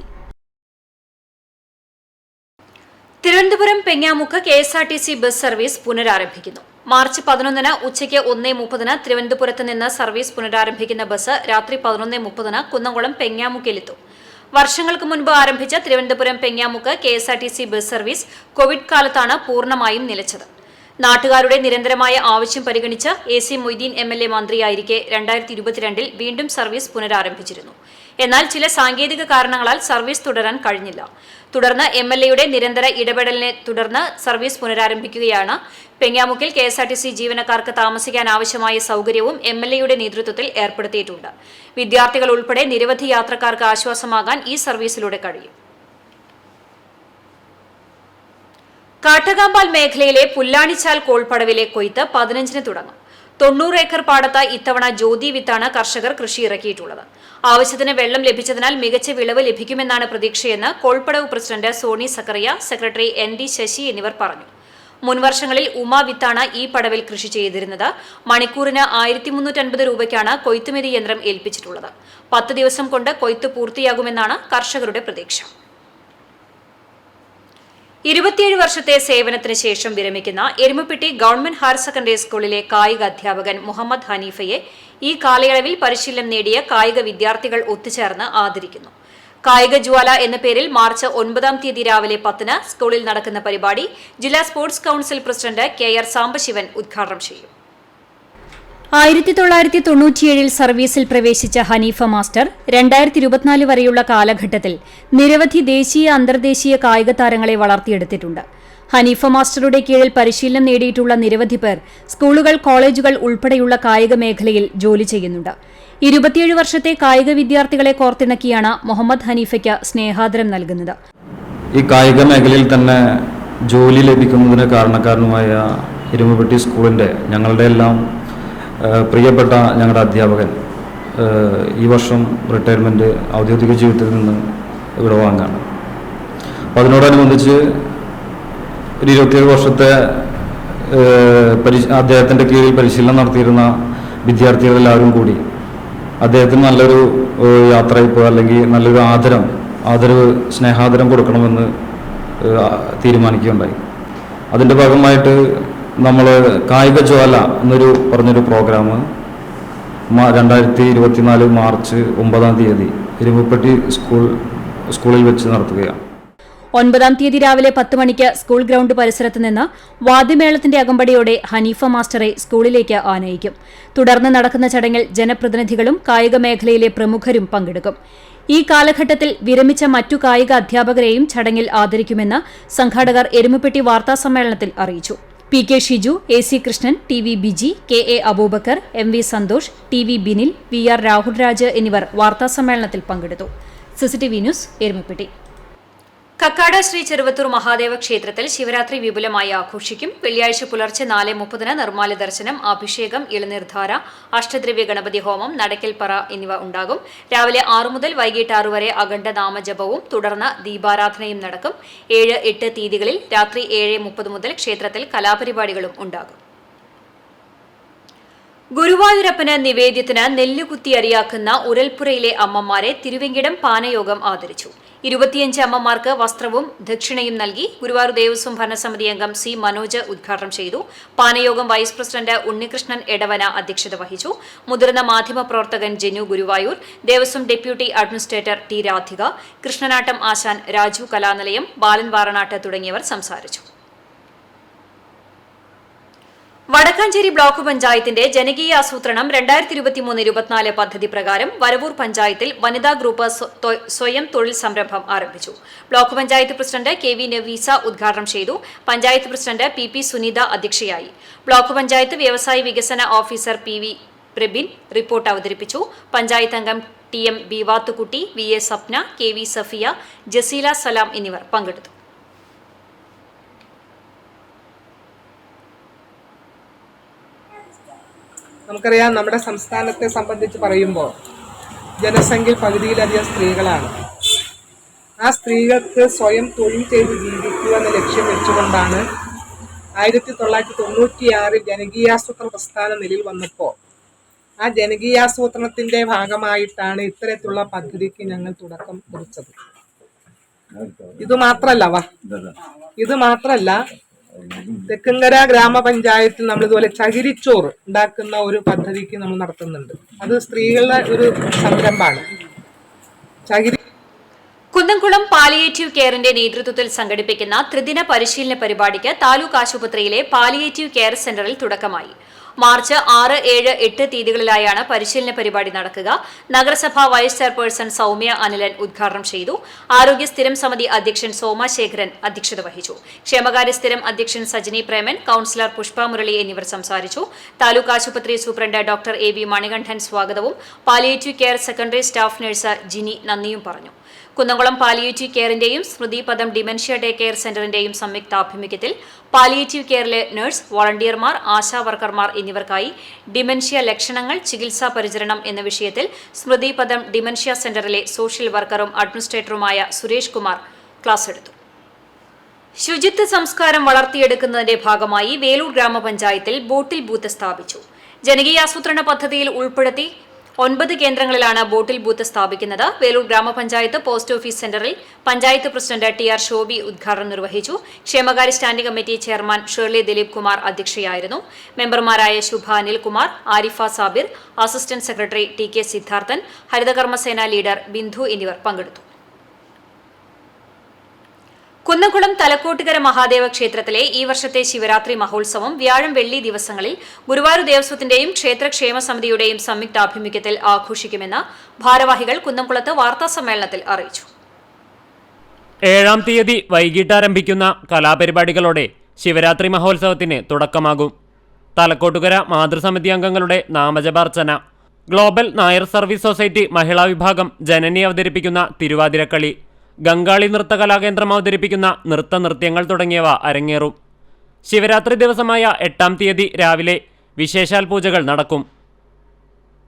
Thiruvananthapuram Pengamuck KSRTC bus service പുനരാരംഭിക്കുന്നു. മാർച്ച് 11 ഉച്ചയ്ക്ക് 1:30 തിരുവനന്തപുരത്ത് നിന്ന് സർവീസ് പുനരാരംഭിക്കുന്ന ബസ് രാത്രി 11:30 കുന്നംകുളം പെങ്ങാമുക്കിലെത്തും. വർഷങ്ങൾക്ക് മുൻപ് ആരംഭിച്ച Thiruvananthapuram Pengamuck KSRTC bus service Covid കാലത്താണ് പൂർണ്ണമായും നിലച്ചത്. നാട്ടുകാരുടെ നിരന്തരമായ ആവശ്യം പരിഗണിച്ച് AC മൊയ്തീൻ MLA മന്ത്രിയായിരിക്കെ 2022 വീണ്ടും സർവീസ് പുനരാരംഭിച്ചിരുന്നു. എന്നാൽ ചില സാങ്കേതിക കാരണങ്ങളാൽ സർവീസ് തുടരാൻ കഴിഞ്ഞില്ല. തുടർന്ന് MLAയുടെ നിരന്തര ഇടപെടലിനെ തുടർന്ന് സർവീസ് പുനരാരംഭിക്കുകയാണ്. പെങ്ങാമുക്കിൽ KSRTC ജീവനക്കാർക്ക് താമസിക്കാൻ ആവശ്യമായ സൗകര്യവും MLAയുടെ നേതൃത്വത്തിൽ ഏർപ്പെടുത്തിയിട്ടുണ്ട്. വിദ്യാർത്ഥികൾ ഉൾപ്പെടെ നിരവധി യാത്രക്കാർക്ക് ആശ്വാസമാകാൻ ഈ സർവീസിലൂടെ കഴിയും. കാട്ടകാമ്പാൽ മേഖലയിലെ പുല്ലാണിച്ചാൽ കോൾപ്പടവിലെ കൊയ്ത്ത് 15 തുടങ്ങും. 90 ഏക്കർ പാടത്ത് ഇത്തവണ ജ്യോതി വിത്താണ് കർഷകർ കൃഷി ഇറക്കിയിട്ടുള്ളത്. ആവശ്യത്തിന് വെള്ളം ലഭിച്ചതിനാൽ മികച്ച വിളവ് ലഭിക്കുമെന്നാണ് പ്രതീക്ഷയെന്ന് Kolpadavu president Soni Sakkariya, secretary ND Sasi എന്നിവർ പറഞ്ഞു. മുൻവർഷങ്ങളിൽ ഉമ വിത്താണ് ഈ പടവിൽ കൃഷി ചെയ്തിരുന്നത്. മണിക്കൂറിന് 1350 രൂപയ്ക്കാണ് കൊയ്ത്തുമെതി യന്ത്രം ഏൽപ്പിച്ചിട്ടുള്ളത്. 10 ദിവസം കൊണ്ട് കൊയ്ത്ത് പൂർത്തിയാകുമെന്നാണ് കർഷകരുടെ പ്രതീക്ഷ. 27 വർഷത്തെ സേവനത്തിന് ശേഷം വിരമിക്കുന്ന എരുമപ്പെട്ടി ഗവൺമെന്റ് ഹയർ സെക്കൻഡറി സ്കൂളിലെ കായിക അധ്യാപകൻ മുഹമ്മദ് ഹനീഫയെ ഈ കാലയളവിൽ പരിശീലനം നേടിയ കായിക വിദ്യാർത്ഥികൾ ഒത്തുചേർന്ന് ആദരിക്കുന്നു. കായിക ജ്വാല എന്ന പേരിൽ മാർച്ച് 9 രാവിലെ 10 സ്കൂളിൽ നടക്കുന്ന പരിപാടി ജില്ലാ sports council president KR Sambasivan ഉദ്ഘാടനം ചെയ്യും. 1997 സർവീസിൽ പ്രവേശിച്ച ഹനീഫ മാസ്റ്റർ 2024 വരെയുള്ള കാലഘട്ടത്തിൽ നിരവധി ദേശീയ അന്തർദേശീയ കായിക താരങ്ങളെ വളർത്തിയെടുത്തിട്ടുണ്ട്. ഹനീഫ മാസ്റ്ററുടെ കീഴിൽ പരിശീലനം നേടിയിട്ടുള്ള നിരവധി പേർ സ്കൂളുകൾ, കോളേജുകൾ ഉൾപ്പെടെയുള്ള കായിക മേഖലയിൽ ജോലി ചെയ്യുന്നുണ്ട്. 27 വർഷത്തെ കായിക വിദ്യാർത്ഥികളെ കോർത്തിണക്കിയാണ് മുഹമ്മദ് ഹനീഫയ്ക്ക് സ്നേഹാദരം നൽകുന്നത്. ഈ കായിക മേഖലയിൽ തന്നെ ജോലി ലഭിക്കുന്നതിന് കാരണക്കാരനുമായ ഇരുമ്പപ്പെട്ടി സ്കൂളിൻ്റെ ഞങ്ങളുടെ എല്ലാം പ്രിയപ്പെട്ട ഞങ്ങളുടെ അധ്യാപകൻ ഈ വർഷം റിട്ടയർമെൻറ്റ് ഔദ്യോഗിക ജീവിതത്തിൽ നിന്ന് ഇവിടെ വാങ്ങാണ്. അപ്പോൾ അതിനോടനുബന്ധിച്ച് ഒരു 27 വർഷത്തെ അദ്ദേഹത്തിൻ്റെ കീഴിൽ പരിശീലനം നടത്തിയിരുന്ന വിദ്യാർത്ഥികളെല്ലാവരും കൂടി അദ്ദേഹത്തിന് നല്ലൊരു യാത്രയപ്പ് അല്ലെങ്കിൽ നല്ലൊരു ആദരവ് സ്നേഹാദരം കൊടുക്കണമെന്ന് തീരുമാനിക്കുകയുണ്ടായി. അതിൻ്റെ ഭാഗമായിട്ട് നമ്മൾ കായിക ജ്വാല പറഞ്ഞൊരു പ്രോഗ്രാം 2024 മാർച്ച് 9-ാം തീയതി ഇരുമ്പപ്പെട്ടി സ്കൂളിൽ വെച്ച് നടത്തുകയാണ്. 9-ാം തീയതി രാവിലെ 10 മണിക്ക് സ്കൂൾ ഗ്രൗണ്ട് പരിസരത്ത് നിന്ന് വാദ്യമേളത്തിന്റെ അകമ്പടിയോടെ ഹനീഫ മാസ്റ്ററെ സ്കൂളിലേക്ക് ആനയിക്കും. തുടർന്ന് നടക്കുന്ന ചടങ്ങിൽ ജനപ്രതിനിധികളും കായിക മേഖലയിലെ പ്രമുഖരും പങ്കെടുക്കും. ഈ കാലഘട്ടത്തിൽ വിരമിച്ച മറ്റു കായിക അധ്യാപകരെയും ചടങ്ങിൽ ആദരിക്കുമെന്ന് സംഘാടകർ എരുമപ്പെട്ടി വാർത്താസമ്മേളനത്തിൽ അറിയിച്ചു. PK Shiju, AC Krishnan, TV Biji, KA Abubakar, MV Santhosh, TV Binil, VR Rahul Raj എന്നിവർ വാർത്താസമ്മേളനത്തിൽ പങ്കെടുത്തു. CCTV news, Erumapetty. കക്കാട് ശ്രീ ചെറുവത്തൂർ മഹാദേവ ക്ഷേത്രത്തിൽ ശിവരാത്രി വിപുലമായി ആഘോഷിക്കും. വെള്ളിയാഴ്ച പുലർച്ചെ 4:30 നിർമ്മാല്യ ദർശനം, അഭിഷേകം, ഇളനീർധാര, അഷ്ടദ്രവ്യ ഗണപതി ഹോമം, നടക്കൽപ്പറ എന്നിവ ഉണ്ടാകും. രാവിലെ 6 മുതൽ വൈകിട്ട് 6 വരെ അഖണ്ഡ നാമജപവും തുടർന്ന് ദീപാരാധനയും നടക്കും. 7, 8 തീയതികളിൽ രാത്രി 7:30 മുതൽ ക്ഷേത്രത്തിൽ കലാപരിപാടികളും ഉണ്ടാകും. ഗുരുവായൂരപ്പന് നിവേദ്യത്തിന് നെല്ലുകുത്തി അരിയാക്കുന്ന ഉരൽപ്പുരയിലെ അമ്മമാരെ തിരുവെങ്കിടം പാനയോഗം ആദരിച്ചു. 25 അമ്മമാർക്ക് വസ്ത്രവും ദക്ഷിണയും നൽകി. ഗുരുവായൂർ ദേവസ്വം ഭരണസമിതി അംഗം C. മനോജ് ഉദ്ഘാടനം ചെയ്തു. പാനയോഗം വൈസ് പ്രസിഡന്റ് ഉണ്ണികൃഷ്ണൻ എടവന അധ്യക്ഷത വഹിച്ചു. മുതിർന്ന മാധ്യമപ്രവർത്തകൻ Jenu Guruvayur, Devaswom deputy administrator T. Radhika, Krishnanattam ആശാൻ രാജു കലാനിലയം, ബാലൻ വാറനാട്ട് തുടങ്ങിയവർ സംസാരിച്ചു. വടക്കാഞ്ചേരി ബ്ലോക്ക് പഞ്ചായത്തിന്റെ ജനകീയ ആസൂത്രണം 2023-24 പദ്ധതി പ്രകാരം വരവൂർ പഞ്ചായത്തിൽ വനിതാ ഗ്രൂപ്പ് സ്വയം തൊഴിൽ സംരംഭം ആരംഭിച്ചു. ബ്ലോക്ക് പഞ്ചായത്ത് പ്രസിഡന്റ് KV നവീസ ഉദ്ഘാടനം ചെയ്തു. പഞ്ചായത്ത് പ്രസിഡന്റ് PP സുനിത അധ്യക്ഷയായി. ബ്ലോക്ക് പഞ്ചായത്ത് വ്യവസായ വികസന ഓഫീസർ PV പ്രബിൻ റിപ്പോർട്ട് അവതരിപ്പിച്ചു. പഞ്ചായത്ത് അംഗം TM ബീവാത്തുകുട്ടി, VA Sapna, KV Safiya, Jaseela സലാം എന്നിവർ പങ്കെടുത്തു. നമുക്കറിയാം, നമ്മുടെ സംസ്ഥാനത്തെ സംബന്ധിച്ച് പറയുമ്പോൾ ജനസംഖ്യ പകുതിയിലധികം സ്ത്രീകളാണ്. ആ സ്ത്രീകൾക്ക് സ്വയം തൊഴിൽ ചെയ്ത് ജീവിക്കുക എന്ന ലക്ഷ്യം വെച്ചുകൊണ്ടാണ് 1996 ജനകീയാസൂത്രണ പ്രസ്ഥാനം നിലയിൽ വന്നപ്പോൾ ആ ജനകീയാസൂത്രണത്തിന്റെ ഭാഗമായിട്ടാണ് ഇത്തരത്തിലുള്ള പദ്ധതിക്ക് ഞങ്ങൾ തുടക്കം കുറിച്ചത്. ഇത് മാത്രല്ല തെക്കുംകര ഗ്രാമപഞ്ചായത്തിൽ നമ്മൾ ഇതുപോലെ ചകിരിച്ചോറ് ഉണ്ടാക്കുന്ന ഒരു പദ്ധതിക്ക് നമ്മൾ നടത്തുന്നുണ്ട്. അത് സ്ത്രീകളുടെ ഒരു സംരംഭമാണ്. കുന്നംകുളം പാലിയേറ്റീവ് കെയറിന്റെ നേതൃത്വത്തിൽ സംഘടിപ്പിക്കുന്ന ത്രിദിന പരിശീലന പരിപാടിക്ക് താലൂക്ക് ആശുപത്രിയിലെ പാലിയേറ്റീവ് കെയർ സെന്ററിൽ തുടക്കമായി. മാർച്ച് 6, 7, 8 തീയതികളിലായാണ് പരിശീലന പരിപാടി നടക്കുക. നഗരസഭാ വൈസ് ചെയർപേഴ്സൺ സൗമ്യ അനിലൻ ഉദ്ഘാടനം ചെയ്തു. ആരോഗ്യ സ്ഥിരം സമിതി അധ്യക്ഷൻ സോമശേഖരൻ അധ്യക്ഷത വഹിച്ചു. ക്ഷേമകാര്യ സ്ഥിരം അധ്യക്ഷൻ സജിനി പ്രേമൻ, കൌൺസിലർ പുഷ്പ മുരളി എന്നിവർ സംസാരിച്ചു. താലൂക്ക് ആശുപത്രി സൂപ്രണ്ട് ഡോക്ടർ AV മണികണ്ഠൻ സ്വാഗതവും palliative care secondary staff nurse Jini നന്ദിയും പറഞ്ഞു. കുന്നംകുളം പാലിയേറ്റീവ് കെയറിന്റെയും സ്മൃതിപദം ഡിമെൻഷ്യ ഡേ കെയർ സെന്ററിന്റെയും സംയുക്താഭിമുഖ്യത്തിൽ പാലിയേറ്റീവ് കെയറിലെ നഴ്സ്, വോളണ്ടിയർമാർ, ആശാ വർക്കർമാർ എന്നിവർക്കായി ഡിമെൻഷ്യ ലക്ഷണങ്ങൾ, ചികിത്സാ പരിചരണം എന്ന വിഷയത്തിൽ സ്മൃതിപദം ഡിമെൻഷ്യ സെന്ററിലെ സോഷ്യൽ വർക്കറും അഡ്മിനിസ്ട്രേറ്ററുമായ സുരേഷ് കുമാർ ക്ലാസ് എടുത്തു. ശുചിത്വ സംസ്കാരം വളർത്തിയെടുക്കുന്നതിന്റെ ഭാഗമായി വേലൂർ ഗ്രാമപഞ്ചായത്തിൽ ബോട്ടിൽ ബൂത്ത് സ്ഥാപിച്ചു. ജനകീയാസൂത്രണ പദ്ധതിയിൽ ഉൾപ്പെടുത്തി 9 കേന്ദ്രങ്ങളിലാണ് ബോട്ടിൽ ബൂത്ത് സ്ഥാപിക്കുന്നത്. വേലൂർ ഗ്രാമപഞ്ചായത്ത് പോസ്റ്റ് ഓഫീസ് സെന്ററിൽ പഞ്ചായത്ത് പ്രസിഡന്റ് TR ശോഭി ഉദ്ഘാടനം നിർവഹിച്ചു. ക്ഷേമകാര്യ standing committee chairman Shirley Dileep Kumar അധ്യക്ഷയായിരുന്നു. മെമ്പർമാരായ Shubha Anilkumar, Arifa Sabir, assistant secretary TK Siddharthan, Harithakarmasena leader Bindu എന്നിവർ പങ്കെടുത്തു. കുന്നംകുളം തലക്കോട്ടുകര മഹാദേവ ക്ഷേത്രത്തിലെ ഈ വർഷത്തെ ശിവരാത്രി മഹോത്സവം വ്യാഴം, വെള്ളി ദിവസങ്ങളിൽ ഗുരുവായൂർ ദേവസ്വത്തിന്റെയും ക്ഷേത്രക്ഷേമ സമിതിയുടെയും സംയുക്താഭിമുഖ്യത്തിൽ ആഘോഷിക്കുമെന്ന് ഭാരവാഹികൾ കുന്നംകുളത്ത് വാർത്താസമ്മേളനത്തിൽ അറിയിച്ചു. 7-ാം തീയതി വൈകിട്ട് ആരംഭിക്കുന്ന കലാപരിപാടികളോടെ ശിവരാത്രി മഹോത്സവത്തിന് തുടക്കമാകും. തലക്കോട്ടുകര മാതൃസമിതി അംഗങ്ങളുടെ നാമജപാർച്ചന, ഗ്ലോബൽ നായർ സർവീസ് സൊസൈറ്റി മഹിളാ വിഭാഗം ജനനി അവതരിപ്പിക്കുന്ന തിരുവാതിരക്കളി, ഗംഗാളി നൃത്ത കലാകേന്ദ്രം അവതരിപ്പിക്കുന്ന നൃത്തനൃത്യങ്ങൾ തുടങ്ങിയവ അരങ്ങേറും. ശിവരാത്രി ദിവസമായ 8-ാം തീയതി രാവിലെ വിശേഷാൽ പൂജകൾ നടക്കും.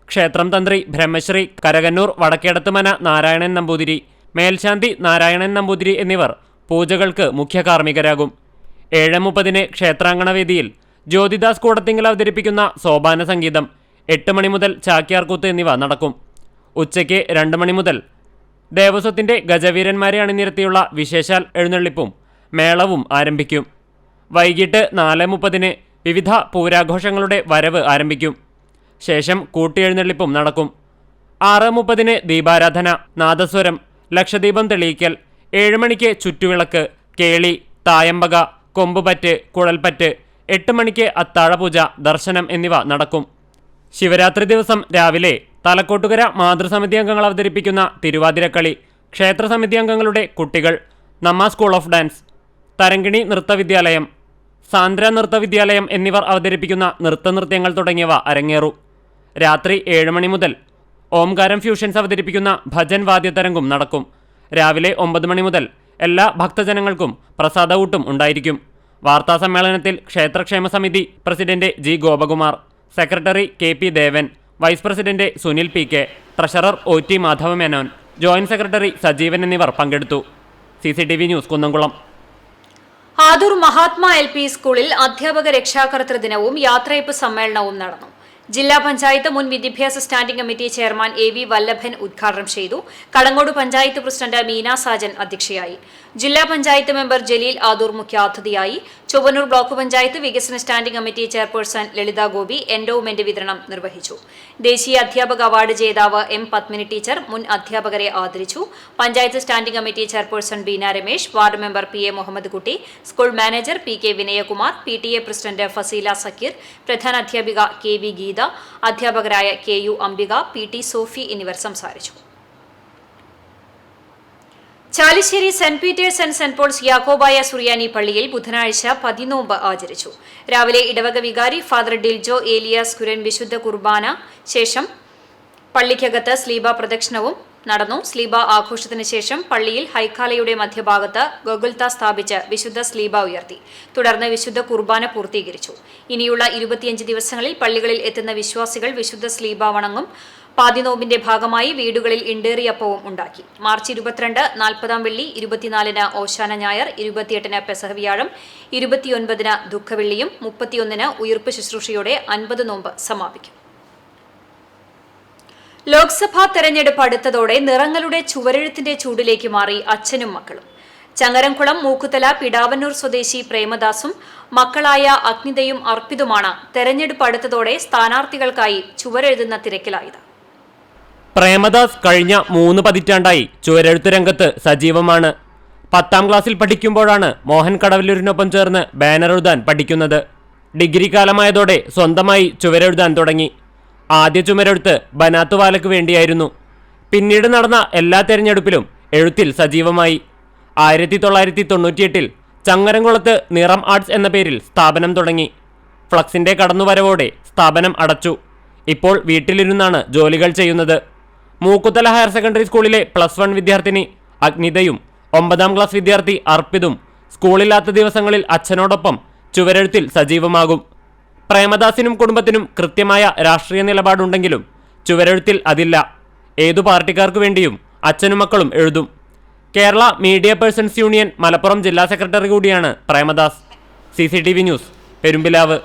ക്ഷേത്രം തന്ത്രി ബ്രഹ്മശ്രീ കരകന്നൂർ വടക്കേടത്തുമന നാരായണൻ നമ്പൂതിരി, മേൽശാന്തി നാരായണൻ നമ്പൂതിരി എന്നിവർ പൂജകൾക്ക് മുഖ്യ കാർമ്മികരാകും. 7:30 ക്ഷേത്രാങ്കണവേദിയിൽ ജ്യോതിദാസ് കൂടത്തിങ്കൽ അവതരിപ്പിക്കുന്ന സോപാന സംഗീതം, 8 മണി മുതൽ ചാക്യാർകൂത്ത് എന്നിവ നടക്കും. ഉച്ചയ്ക്ക് 2 മണി മുതൽ ദേവസ്വത്തിൻ്റെ ഗജവീരന്മാരെ അണിനിരത്തിയുള്ള വിശേഷാൽ എഴുന്നള്ളിപ്പും മേളവും ആരംഭിക്കും. വൈകിട്ട് 4:30 വിവിധ പൂരാഘോഷങ്ങളുടെ വരവ് ആരംഭിക്കും. ശേഷം കൂട്ടിയെഴുന്നള്ളിപ്പും നടക്കും. 6:30 ദീപാരാധന, നാദസ്വരം, ലക്ഷദീപം തെളിയിക്കൽ, 7 മണിക്ക് ചുറ്റുവിളക്ക്, കേളി, തായമ്പക, കൊമ്പുപറ്റ്, കുഴൽപ്പറ്റ്, 8 മണിക്ക് അത്താഴപൂജ, ദർശനം എന്നിവ നടക്കും. ശിവരാത്രി ദിവസം രാവിലെ തലക്കോട്ടുകര മാതൃസമിതി അംഗങ്ങൾ അവതരിപ്പിക്കുന്ന തിരുവാതിരക്കളി, ക്ഷേത്രസമിതി അംഗങ്ങളുടെ കുട്ടികൾ, Namma school of dance, Tharangini നൃത്തവിദ്യാലയം, സാന്ദ്ര നൃത്തവിദ്യാലയം എന്നിവർ അവതരിപ്പിക്കുന്ന നൃത്തനൃത്യങ്ങൾ തുടങ്ങിയവ അരങ്ങേറും. രാത്രി 7 മണി മുതൽ ഓംകാരം ഫ്യൂഷൻസ് അവതരിപ്പിക്കുന്ന ഭജൻ വാദ്യതരംഗം നടക്കും. രാവിലെ 9 മണി മുതൽ എല്ലാ ഭക്തജനങ്ങൾക്കും പ്രസാദഊട്ടും ഉണ്ടായിരിക്കും. വാർത്താസമ്മേളനത്തിൽ ക്ഷേത്രക്ഷേമ സമിതി president G Gopakumar, secretary KP Devan, vice president Sunil PK, treasurer OT Madhavamenon, joint secretary Sajeevan എന്നിവർ പങ്കെടുത്തു. CCTV news Kunnamkulam. Adoor Mahatma LP സ്കൂളിൽ അധ്യാപക രക്ഷാകർതൃ ദിനവും യാത്രയപ്പ് സമ്മേളനവും നടന്നു. ജില്ലാ പഞ്ചായത്ത് മുൻ വിദ്യാഭ്യാസ സ്റ്റാൻഡിംഗ് കമ്മിറ്റി ചെയർമാൻ AV വല്ലഭൻ ഉദ്ഘാടനം ചെയ്തു. കടങ്ങോട് പഞ്ചായത്ത് പ്രസിഡന്റ് മീന സാജൻ അധ്യക്ഷയായി. ജില്ലാ പഞ്ചായത്ത് മെമ്പർ ജലീൽ ആദൂർ മുഖ്യാതിഥിയായി. ചൊവ്വന്നൂർ ബ്ലോക്ക് പഞ്ചായത്ത് വികസന സ്റ്റാൻഡിംഗ് കമ്മിറ്റി ചെയർപേഴ്സൺ ലളിത ഗോപി എൻഡോവ്മെന്റ് വിതരണം നിർവഹിച്ചു. ദേശീയ അധ്യാപക അവാർഡ് ജേതാവ് M പത്മിനി ടീച്ചർ മുൻ അധ്യാപകരെ ആദരിച്ചു. Panchayat standing committee chairperson Beena Ramesh, ward member PA Muhammad Kutty, school manager PK Vinayakumar, PTA president Faseela Sakkir, പ്രധാന അധ്യാപിക KV ഗീത, അധ്യാപകരായ KU അംബിക, PT സോഫി എന്നിവർ സംസാരിച്ചു. Chalissery Saint Peter's and Saint Paul's Yakobaya Suriyani പള്ളിയിൽ ബുധനാഴ്ച പതിനോമ്പ് ആചരിച്ചു. രാവിലെ ഇടവക വികാരി ഫാദർ ഡിൽജോ ഏലിയാസ് കുരൻ വിശുദ്ധ കുർബാന ശേഷം പള്ളിക്കകത്ത് സ്ലീബ പ്രദക്ഷിണവും നടന്നു. സ്ലീബ ആഘോഷത്തിന് ശേഷം പള്ളിയിൽ ഹൈക്കാലയുടെ മധ്യഭാഗത്ത് ഗൊഗുൽത്ത സ്ഥാപിച്ച് വിശുദ്ധ സ്ലീബ ഉയർത്തി. തുടർന്ന് വിശുദ്ധ കുർബാന പൂർത്തീകരിച്ചു. ഇനിയുള്ള 25 ദിവസങ്ങളിൽ പള്ളികളിൽ എത്തുന്ന വിശ്വാസികൾ വിശുദ്ധ സ്ലീബ വണങ്ങും. പാതിനോമ്പിന്റെ ഭാഗമായി വീടുകളിൽ ഇണ്ടേറിയപ്പവും ഉണ്ടാക്കി. മാർച്ച് 22 40-ാം വെള്ളി, 24-ന് ഓശാന ഞായർ, 28-ന് പെസഹ വ്യാഴം, 29-ന് ദുഃഖവെള്ളിയും 31-ന് ഉയിർപ്പ് ശുശ്രൂഷയോടെ 50 നോമ്പ് സമാപിക്കും. ലോക്സഭാ തെരഞ്ഞെടുപ്പ് അടുത്തതോടെ നിറങ്ങളുടെ ചുവരെഴുത്തിന്റെ ചൂടിലേക്ക് മാറി അച്ഛനും മക്കളും. ചങ്ങരംകുളം മൂക്കുതല പിടാവന്നൂർ സ്വദേശി പ്രേമദാസും മക്കളായ അഗ്നിതയും അർപ്പിതുമാണ് തെരഞ്ഞെടുപ്പ് അടുത്തതോടെ സ്ഥാനാർത്ഥികൾക്കായി ചുവരെഴുതുന്ന തിരക്കിലായത്. പ്രേമദാസ് കഴിഞ്ഞ 3 പതിറ്റാണ്ടായി ചുവരെഴുത്ത് രംഗത്ത് സജീവമാണ്. 10ാം ക്ലാസ്സിൽ പഠിക്കുമ്പോഴാണ് മോഹൻ കടവല്ലൂരിനൊപ്പം ചേർന്ന് ബാനർ എഴുതാൻ പഠിക്കുന്നത്. ഡിഗ്രി കാലമായതോടെ സ്വന്തമായി ചുവരെഴുതാൻ തുടങ്ങി. ആദ്യ ചുമരെഴുത്ത് ബനാത്തുവാലയ്ക്ക് വേണ്ടിയായിരുന്നു. പിന്നീട് നടന്ന എല്ലാ തെരഞ്ഞെടുപ്പിലും എഴുത്തിൽ സജീവമായി. 1998-ൽ ചങ്ങരംകുളത്ത് നിറം ആർട്സ് എന്ന പേരിൽ സ്ഥാപനം തുടങ്ങി. ഫ്ലക്സിന്റെ കടന്നുവരവോടെ സ്ഥാപനം അടച്ചു. ഇപ്പോൾ വീട്ടിലിരുന്നാണ് ജോലികൾ ചെയ്യുന്നത്. മൂക്കുതല ഹയർ സെക്കൻഡറി സ്കൂളിലെ +1 വിദ്യാർത്ഥിനി അഗ്നിതയും 9ാം ക്ലാസ് വിദ്യാർത്ഥി അർപ്പിതും സ്കൂളില്ലാത്ത ദിവസങ്ങളിൽ അച്ഛനോടൊപ്പം ചുവരെഴുത്തിൽ സജീവമാകും. പ്രേമദാസിനും കുടുംബത്തിനും കൃത്യമായ രാഷ്ട്രീയ നിലപാടുണ്ടെങ്കിലും ചുവരെഴുത്തിൽ അതില്ല. ഏതു പാർട്ടിക്കാർക്ക് വേണ്ടിയും അച്ഛനും മക്കളും എഴുതും. Kerala media persons union Malappuram ജില്ലാ സെക്രട്ടറി കൂടിയാണ് പ്രേമദാസ്. CCTV news Perumpilavu.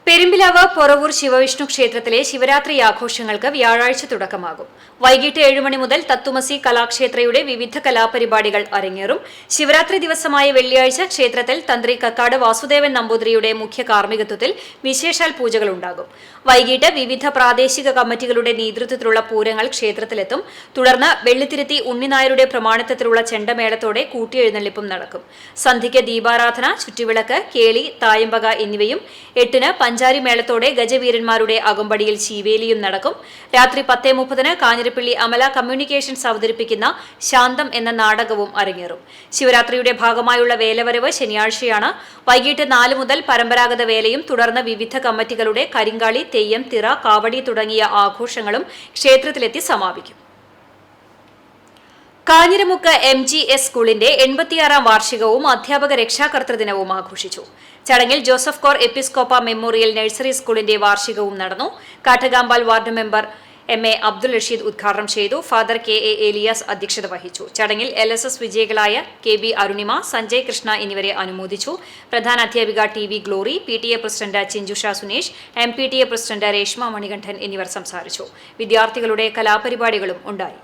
പെരുമ്പിലാവ് പൊറവൂർ ശിവവിഷ്ണു ക്ഷേത്രത്തിലെ ശിവരാത്രി ആഘോഷങ്ങൾക്ക് വ്യാഴാഴ്ച തുടക്കമാകും. വൈകിട്ട് 7 മണി മുതൽ തത്തുമസി കലാക്ഷേത്രയുടെ വിവിധ കലാപരിപാടികൾ അരങ്ങേറും. ശിവരാത്രി ദിവസമായ വെള്ളിയാഴ്ച ക്ഷേത്രത്തിൽ തന്ത്രി കക്കാട് വാസുദേവൻ നമ്പൂതിരിയുടെ മുഖ്യ കാർമ്മികത്വത്തിൽ വിശേഷാൽ പൂജകൾ ഉണ്ടാകും. വൈകിട്ട് വിവിധ പ്രാദേശിക കമ്മിറ്റികളുടെ നേതൃത്വത്തിലുള്ള പൂരങ്ങൾ ക്ഷേത്രത്തിലെത്തും. തുടർന്ന് വെള്ളിത്തിരുത്തി ഉണ്ണിനായരുടെ പ്രമാണിത്വത്തിലുള്ള ചെണ്ടമേളത്തോടെ കൂട്ടിയെഴുന്നള്ളിപ്പും നടക്കും. സന്ധ്യയ്ക്ക് ദീപാരാധന, ചുറ്റുവിളക്ക്, കേളി, തായമ്പക എന്നിവയും 8-ന് പഞ്ചാരി മേളത്തോടെ ഗജവീരന്മാരുടെ അകമ്പടിയിൽ ശീവേലിയും നടക്കും. രാത്രി 10:30 കാഞ്ഞിരപ്പള്ളി അമല കമ്മ്യൂണിക്കേഷൻസ് അവതരിപ്പിക്കുന്ന ശാന്തം എന്ന നാടകവും അരങ്ങേറും. ശിവരാത്രിയുടെ ഭാഗമായുള്ള വേലവരവ് ശനിയാഴ്ചയാണ്. വൈകിട്ട് 4 മുതൽ പരമ്പരാഗത വേലയും തുടർന്ന് വിവിധ കമ്മിറ്റികളുടെ കരിങ്കാളി, തെയ്യം, തിറ, കാവടി തുടങ്ങിയ ആഘോഷങ്ങളും ക്ഷേത്രത്തിലെത്തി സമാപിക്കും. കാഞ്ഞിരമുക്ക് MGS സ്കൂളിന്റെ 86ാം വാർഷികവും അധ്യാപക രക്ഷാകർതൃ ദിനവും ആഘോഷിച്ചു. ചടങ്ങിൽ Joseph Cor Episcopa memorial nursery സ്കൂളിന്റെ വാർഷികവും നടന്നു. Kattakampal ward member MA Abdul Rasheed ഉദ്ഘാടനം ചെയ്തു. ഫാദർ KA ഏലിയാസ് അധ്യക്ഷത വഹിച്ചു. ചടങ്ങിൽ LSS വിജയികളായ KB അരുണിമ, സഞ്ജയ് കൃഷ്ണ എന്നിവരെ അനുമോദിച്ചു. പ്രധാന അധ്യാപിക TV Glory, PTA president Chinchusha Sunesh, MPTA president Reshma Manikandan എന്നിവർ സംസാരിച്ചു. വിദ്യാർത്ഥികളുടെ കലാപരിപാടികളും ഉണ്ടായി.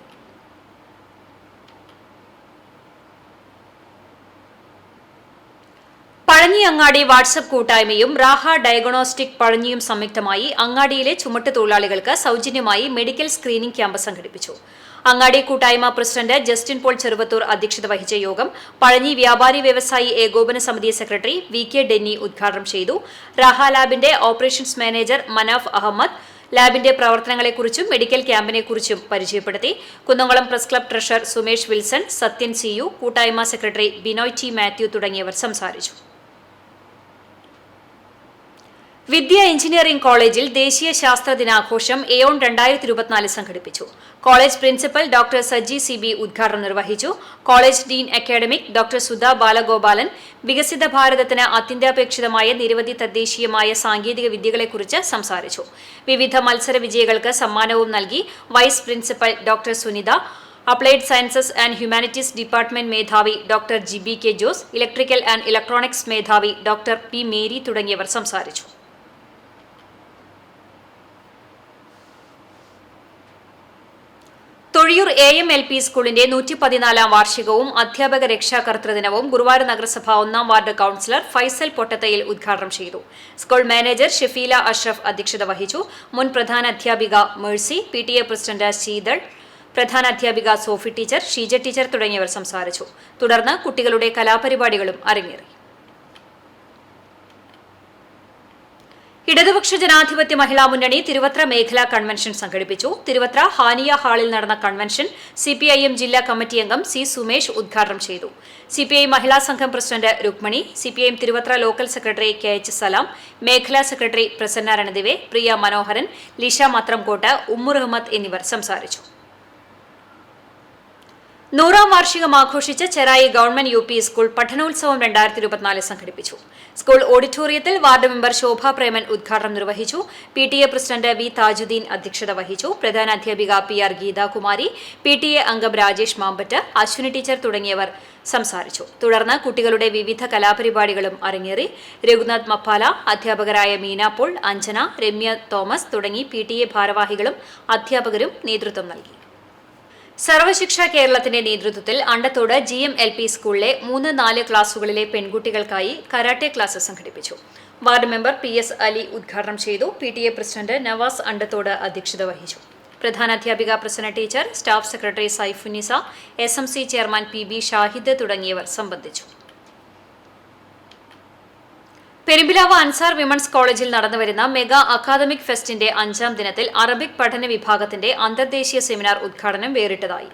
പഴഞ്ഞി അങ്ങാടി വാട്സ്ആപ്പ് കൂട്ടായ്മയും റാഹ ഡയഗ്നോസ്റ്റിക് പഴഞ്ഞിയും സംയുക്തമായി അങ്ങാടിയിലെ ചുമട്ട് തൊഴിലാളികൾക്ക് സൗജന്യമായി മെഡിക്കൽ സ്ക്രീനിംഗ് ക്യാമ്പ് സംഘടിപ്പിച്ചു. അങ്ങാടി കൂട്ടായ്മ പ്രസിഡന്റ് ജസ്റ്റിൻ പോൾ ചെറുവത്തൂർ അധ്യക്ഷത വഹിച്ച യോഗം പഴഞ്ഞി വ്യാപാരി വ്യവസായി ഏകോപന സമിതി സെക്രട്ടറി VK ഡെന്നി ഉദ്ഘാടനം ചെയ്തു. റാഹ ലാബിന്റെ ഓപ്പറേഷൻസ് മാനേജർ മനാഫ് അഹമ്മദ് ലാബിന്റെ പ്രവർത്തനങ്ങളെക്കുറിച്ചും മെഡിക്കൽ ക്യാമ്പിനെക്കുറിച്ചും പരിചയപ്പെടുത്തി. Kunnamkulam press club treasurer Sumesh Wilson, Sathyan CU, കൂട്ടായ്മ സെക്രട്ടറി ബിനോയ് T മാത്യു തുടങ്ങിയവർ സംസാരിച്ചു. വിദ്യ എഞ്ചിനീയറിംഗ് കോളേജിൽ ദേശീയ ശാസ്ത്ര ദിനാഘോഷം AON 2024 സംഘടിപ്പിച്ചു. College principal doctor Saji CB ഉദ്ഘാടനം നിർവഹിച്ചു. College Dean academic doctor Sudha Balagopalan വികസിത ഭാരതത്തിന് അത്യന്താപേക്ഷിതമായ നിരവധി തദ്ദേശീയമായ സാങ്കേതിക വിദ്യകളെക്കുറിച്ച് സംസാരിച്ചു. വിവിധ മത്സര വിജയികൾക്ക് സമ്മാനവും നൽകി. Vice principal doctor Sunitha, applied sciences and humanities department മേധാവി doctor GBK Jose, electrical and electronics മേധാവി ഡോക്ടർ P മേരി തുടങ്ങിയവർ സംസാരിച്ചു. തൊഴിയൂർ AM-LP സ്കൂളിന്റെ 114ാം വാർഷികവും അധ്യാപക രക്ഷാകർതൃ ദിനവും ഗുരുവായൂർ നഗരസഭ 1ാം വാർഡ് കൌൺസിലർ ഫൈസൽ പൊട്ടത്തയിൽ ഉദ്ഘാടനം ചെയ്തു. സ്കൂൾ മാനേജർ ഷെഫീല അഷ്റഫ് അധ്യക്ഷത വഹിച്ചു. മുൻ പ്രധാന അധ്യാപിക മേഴ്സി, PTA പ്രസിഡന്റ് ശീതൾ, പ്രധാന അധ്യാപിക സോഫി ടീച്ചർ, ഷീജ ടീച്ചർ തുടങ്ങിയവർ സംസാരിച്ചു. തുടർന്ന് കുട്ടികളുടെ കലാപരിപാടികളും അരങ്ങേറി. ഇടതുപക്ഷ ജനാധിപത്യ മഹിളാ മുന്നണി തിരുവത്ര മേഖലാ കൺവെൻഷൻ സംഘടിപ്പിച്ചു. തിരുവത്ര ഹാനിയ ഹാളിൽ നടന്ന കൺവെൻഷൻ CPIM ജില്ലാ കമ്മിറ്റി അംഗം C സുമേഷ് ഉദ്ഘാടനം ചെയ്തു. CPI മഹിളാ സംഘം president Rukmani, CPIM Thiruvathra local secretary KH സലാം, മേഖലാ സെക്രട്ടറി പ്രസന്ന രണദിവെ, പ്രിയ മനോഹരൻ, ലിഷ മത്രംകോട്ട്, ഉമ്മുർ അഹമ്മദ് എന്നിവർ സംസാരിച്ചു. 100ാം വാർഷികം ആഘോഷിച്ച ചെറായി ഗവൺമെന്റ് UP സ്കൂൾ പഠനോത്സവം 2024 സംഘടിപ്പിച്ചു. സ്കൂൾ ഓഡിറ്റോറിയത്തിൽ വാർഡ് മെമ്പർ ശോഭ പ്രേമൻ ഉദ്ഘാടനം നിർവഹിച്ചു. PTA പ്രസിഡന്റ് V താജുദ്ദീൻ അധ്യക്ഷത വഹിച്ചു. പ്രധാന അധ്യാപിക PR ഗീതാകുമാരി, PTA അംഗം രാജേഷ് മാമ്പറ്റ്, അശ്വിനി ടീച്ചർ തുടങ്ങിയവർ സംസാരിച്ചു. തുടർന്ന് കുട്ടികളുടെ വിവിധ കലാപരിപാടികളും അരങ്ങേറി. രഘുനാഥ് മപ്പാല, അധ്യാപകരായ മീന പോൾ, അഞ്ജന, രമ്യ തോമസ് തുടങ്ങി PTA ഭാരവാഹികളും അധ്യാപകരും നേതൃത്വം നൽകി. സർവശിക്ഷ കേരളത്തിന്റെ നേതൃത്വത്തിൽ അണ്ടത്തോട് GM-LP സ്കൂളിലെ 3-4 ക്ലാസുകളിലെ പെൺകുട്ടികൾക്കായി കരാട്ടെ ക്ലാസ് സംഘടിപ്പിച്ചു. വാർഡ് മെമ്പർ PS അലി ഉദ്ഘാടനം ചെയ്തു. PTA പ്രസിഡന്റ് നവാസ് അണ്ടത്തോട് അധ്യക്ഷത വഹിച്ചു. പ്രധാനാധ്യാപിക Prasanna teacher, staff secretary Saifunisa, SMC chairman PB Shahid തുടങ്ങിയവർ സംബന്ധിച്ചു. പെരുമ്പിലാവ് അൻസാർ വിമൻസ് കോളേജിൽ നടന്നുവരുന്ന മെഗാ അക്കാദമിക് ഫെസ്റ്റിന്റെ 5ാം ദിനത്തിൽ അറബിക് പഠന വിഭാഗത്തിന്റെ അന്തർദേശീയ സെമിനാർ ഉദ്ഘാടനം വേറിട്ടതായി.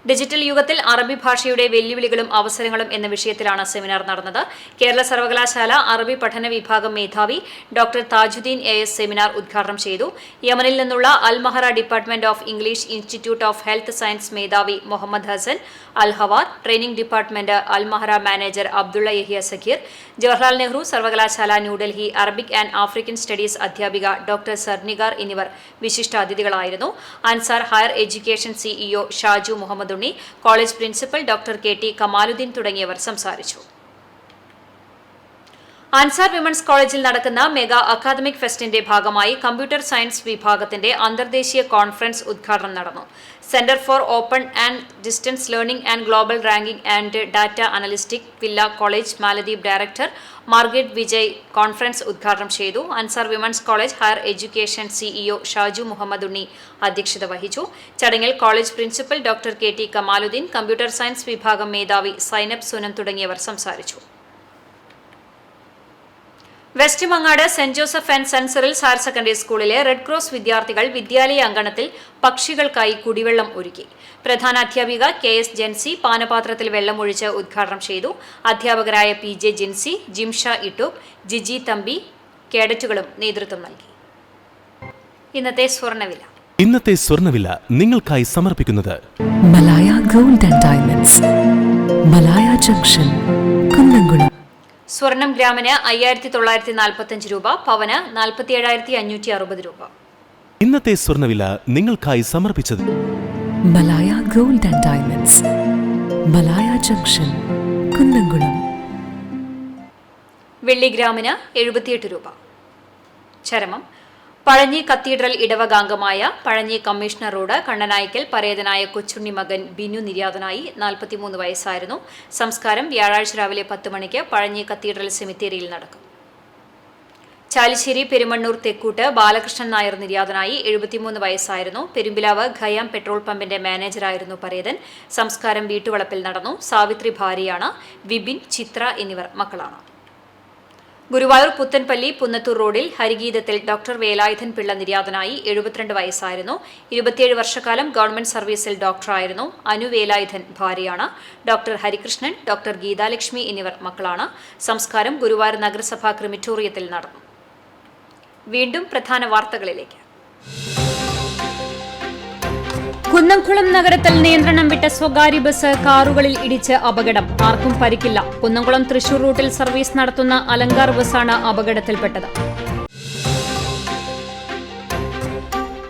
ഡിജിറ്റൽ യുഗത്തിൽ അറബി ഭാഷയുടെ വെല്ലുവിളികളും അവസരങ്ങളും എന്ന വിഷയത്തിലാണ് സെമിനാർ നടന്നത്. കേരള സർവകലാശാല അറബി പഠന വിഭാഗം മേധാവി ഡോക്ടർ താജുദ്ദീൻ AS സെമിനാർ ഉദ്ഘാടനം ചെയ്തു. യമനിൽ നിന്നുള്ള Al Mahara department of English institute of health science മേധാവി Muhammad Hasan Al Hawar, training department Al Mahara manager Abdullah Yahya Sakheer, Jawaharlal Nehru സർവകലാശാല New Delhi Arabic and African studies അധ്യാപിക ഡോക്ടർ സർനിഗാർ എന്നിവർ വിശിഷ്ടാതിഥികളായിരുന്നു. Ansar higher education CEO Shaju Muhammad Unni, college principal doctor KT Kamaluddin തുടങ്ങിയവർ സംസാരിച്ചു. Ansar women's കോളേജിൽ നടക്കുന്ന mega academic ഫെസ്റ്റിന്റെ ഭാഗമായി കമ്പ്യൂട്ടർ സയൻസ് വിഭാഗത്തിന്റെ അന്തർദേശീയ കോൺഫറൻസ് ഉദ്ഘാടനം നടന്നു. Centre for open and distance learning and global ranking and data analytic Villa college Maladweep director Margaret Vijay conference ഉദ്ഘാടനം ചെയ്തു. Ansar women's college higher education CEO Shaju Muhammad Unni അധ്യക്ഷത വഹിച്ചു. ചടങ്ങിൽ college principal doctor KT Kamaluddin, computer science വിഭാഗം മേധാവി സൈനബ് സുനം തുടങ്ങിയവർ സംസാരിച്ചു. West Mangad Saint Joseph and Saint Cyril's higher secondary സ്കൂളിലെ റെഡ് ക്രോസ് വിദ്യാർത്ഥികൾ വിദ്യാലയ അങ്കണത്തിൽ പക്ഷികൾക്കായി കുടിവെള്ളം ഒരുക്കി. പ്രധാന അധ്യാപിക KS ജെൻസി പാനപാത്രത്തിൽ വെള്ളമൊഴിച്ച് ഉദ്ഘാടനം ചെയ്തു. അധ്യാപകരായ PJ ജിൻസി, ജിംഷ ഇട്ടൂബ്, ജിജി തമ്പി, കേഡറ്റുകളും നേതൃത്വം നൽകി. ഇന്നത്തെ സ്വർണ്ണവില നിങ്ങൾക്കായി സമർപ്പിക്കുന്നത് Malaya gold and diamonds, Malaya junction, Kunnamkulam. സ്വർണം ഗ്രാമിന് 5945 രൂപ, പവന് 47,560 രൂപ. ഇന്നത്തെ സ്വർണ്ണവില നിങ്ങൾക്കായി സമർപ്പിച്ചത് Malaya gold and diamonds, Malaya junction, Kunnamkulam. വെള്ളി ഗ്രാമിന് 78 രൂപ. ചരമം പഴഞ്ഞി കത്തീഡ്രൽ ഇടവകാംഗമായ പഴഞ്ഞി കമ്മീഷണർ റോഡ് കണ്ണനായ്ക്കൽ പരേതനായ കൊച്ചുണ്ണി മകൻ ബിനു നിര്യാതനായി. 43 വയസ്സായിരുന്നു. സംസ്കാരം വ്യാഴാഴ്ച രാവിലെ 10 മണിക്ക് പഴഞ്ഞി കത്തീഡ്രൽ സെമിത്തേരിയിൽ നടക്കും. ചാലിശ്ശേരി പെരുമണ്ണൂർ തെക്കൂട്ട് ബാലകൃഷ്ണൻ നായർ നിര്യാതനായി. 73 വയസ്സായിരുന്നു. പെരുമ്പിലാവ് ഖയാം പെട്രോൾ പമ്പിന്റെ മാനേജറായിരുന്നു പരേതൻ. സംസ്കാരം വീട്ടുവളപ്പിൽ നടന്നു. സാവിത്രി ഭാര്യയാണ്. വിപിൻ, ചിത്ര എന്നിവർ മക്കളാണ്. ഗുരുവായൂർ പുത്തൻപള്ളി പുന്നത്തൂർ റോഡിൽ ഹരിഗീതത്തിൽ ഡോക്ടർ വേലായുധൻ പിള്ള നിര്യാതനായി. 72 വയസ്സായിരുന്നു. 27 വർഷക്കാലം ഗവൺമെന്റ് സർവീസിൽ ഡോക്ടറായിരുന്നു. അനു വേലായുധൻ ഭാര്യയാണ്. ഡോക്ടർ ഹരികൃഷ്ണൻ, ഡോക്ടർ ഗീതാലക്ഷ്മി എന്നിവർ മക്കളാണ്. സംസ്കാരം ഗുരുവായൂർ നഗരസഭാ ക്രിമിറ്റോറിയത്തിൽ നടന്നു. വീണ്ടും പ്രധാന വാർത്തകളിലേക്ക്. കുന്നംകുളം നഗരത്തിൽ നിയന്ത്രണം വിട്ട സ്വകാര്യ ബസ് കാറുകളിൽ ഇടിച്ച് അപകടം. ആർക്കും പരിക്കില്ല. കുന്നംകുളം തൃശൂർ റൂട്ടിൽ സർവീസ് നടത്തുന്ന അലങ്കാർ ബസ്സാണ് അപകടത്തിൽപ്പെട്ടത്.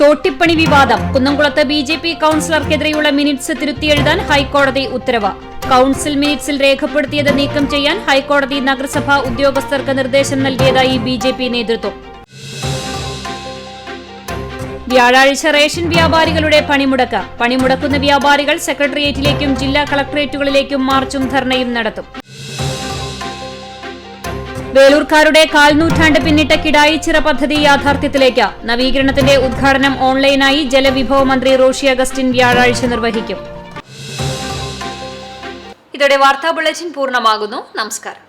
തോട്ടിപ്പണി വിവാദം. കുന്നംകുളത്ത് BJP കൌൺസിലർക്കെതിരെയുള്ള മിനിറ്റ്സ് തിരുത്തിയെഴുതാൻ ഹൈക്കോടതി ഉത്തരവ്. കൌൺസിൽ മിനിറ്റ്സിൽ രേഖപ്പെടുത്തിയത് നീക്കം ചെയ്യാൻ ഹൈക്കോടതി നഗരസഭാ ഉദ്യോഗസ്ഥർക്ക് നിർദ്ദേശം നൽകിയതായി BJP നേതൃത്വം. വ്യാഴാഴ്ച റേഷൻ വ്യാപാരികളുടെ പണിമുടക്ക്. പണിമുടക്കുന്ന വ്യാപാരികൾ സെക്രട്ടേറിയറ്റിലേക്കും ജില്ലാ കളക്ടറേറ്റുകളിലേക്കും മാർച്ചും ധർണയും നടത്തും. വേലൂർക്കാരുടെ കാൽനൂറ്റാണ്ട് പിന്നിട്ട കിടായിച്ചിറ പദ്ധതി യാഥാർത്ഥ്യത്തിലേക്ക്. നവീകരണത്തിന്റെ ഉദ്ഘാടനം ഓൺലൈനായി ജലവിഭവ മന്ത്രി റോഷി അഗസ്റ്റിൻ വ്യാഴാഴ്ച നിർവഹിക്കും. ഇതോടെ വാർത്താ ബുള്ളറ്റിൻ പൂർണ്ണമാകുന്നു. നമസ്കാരം.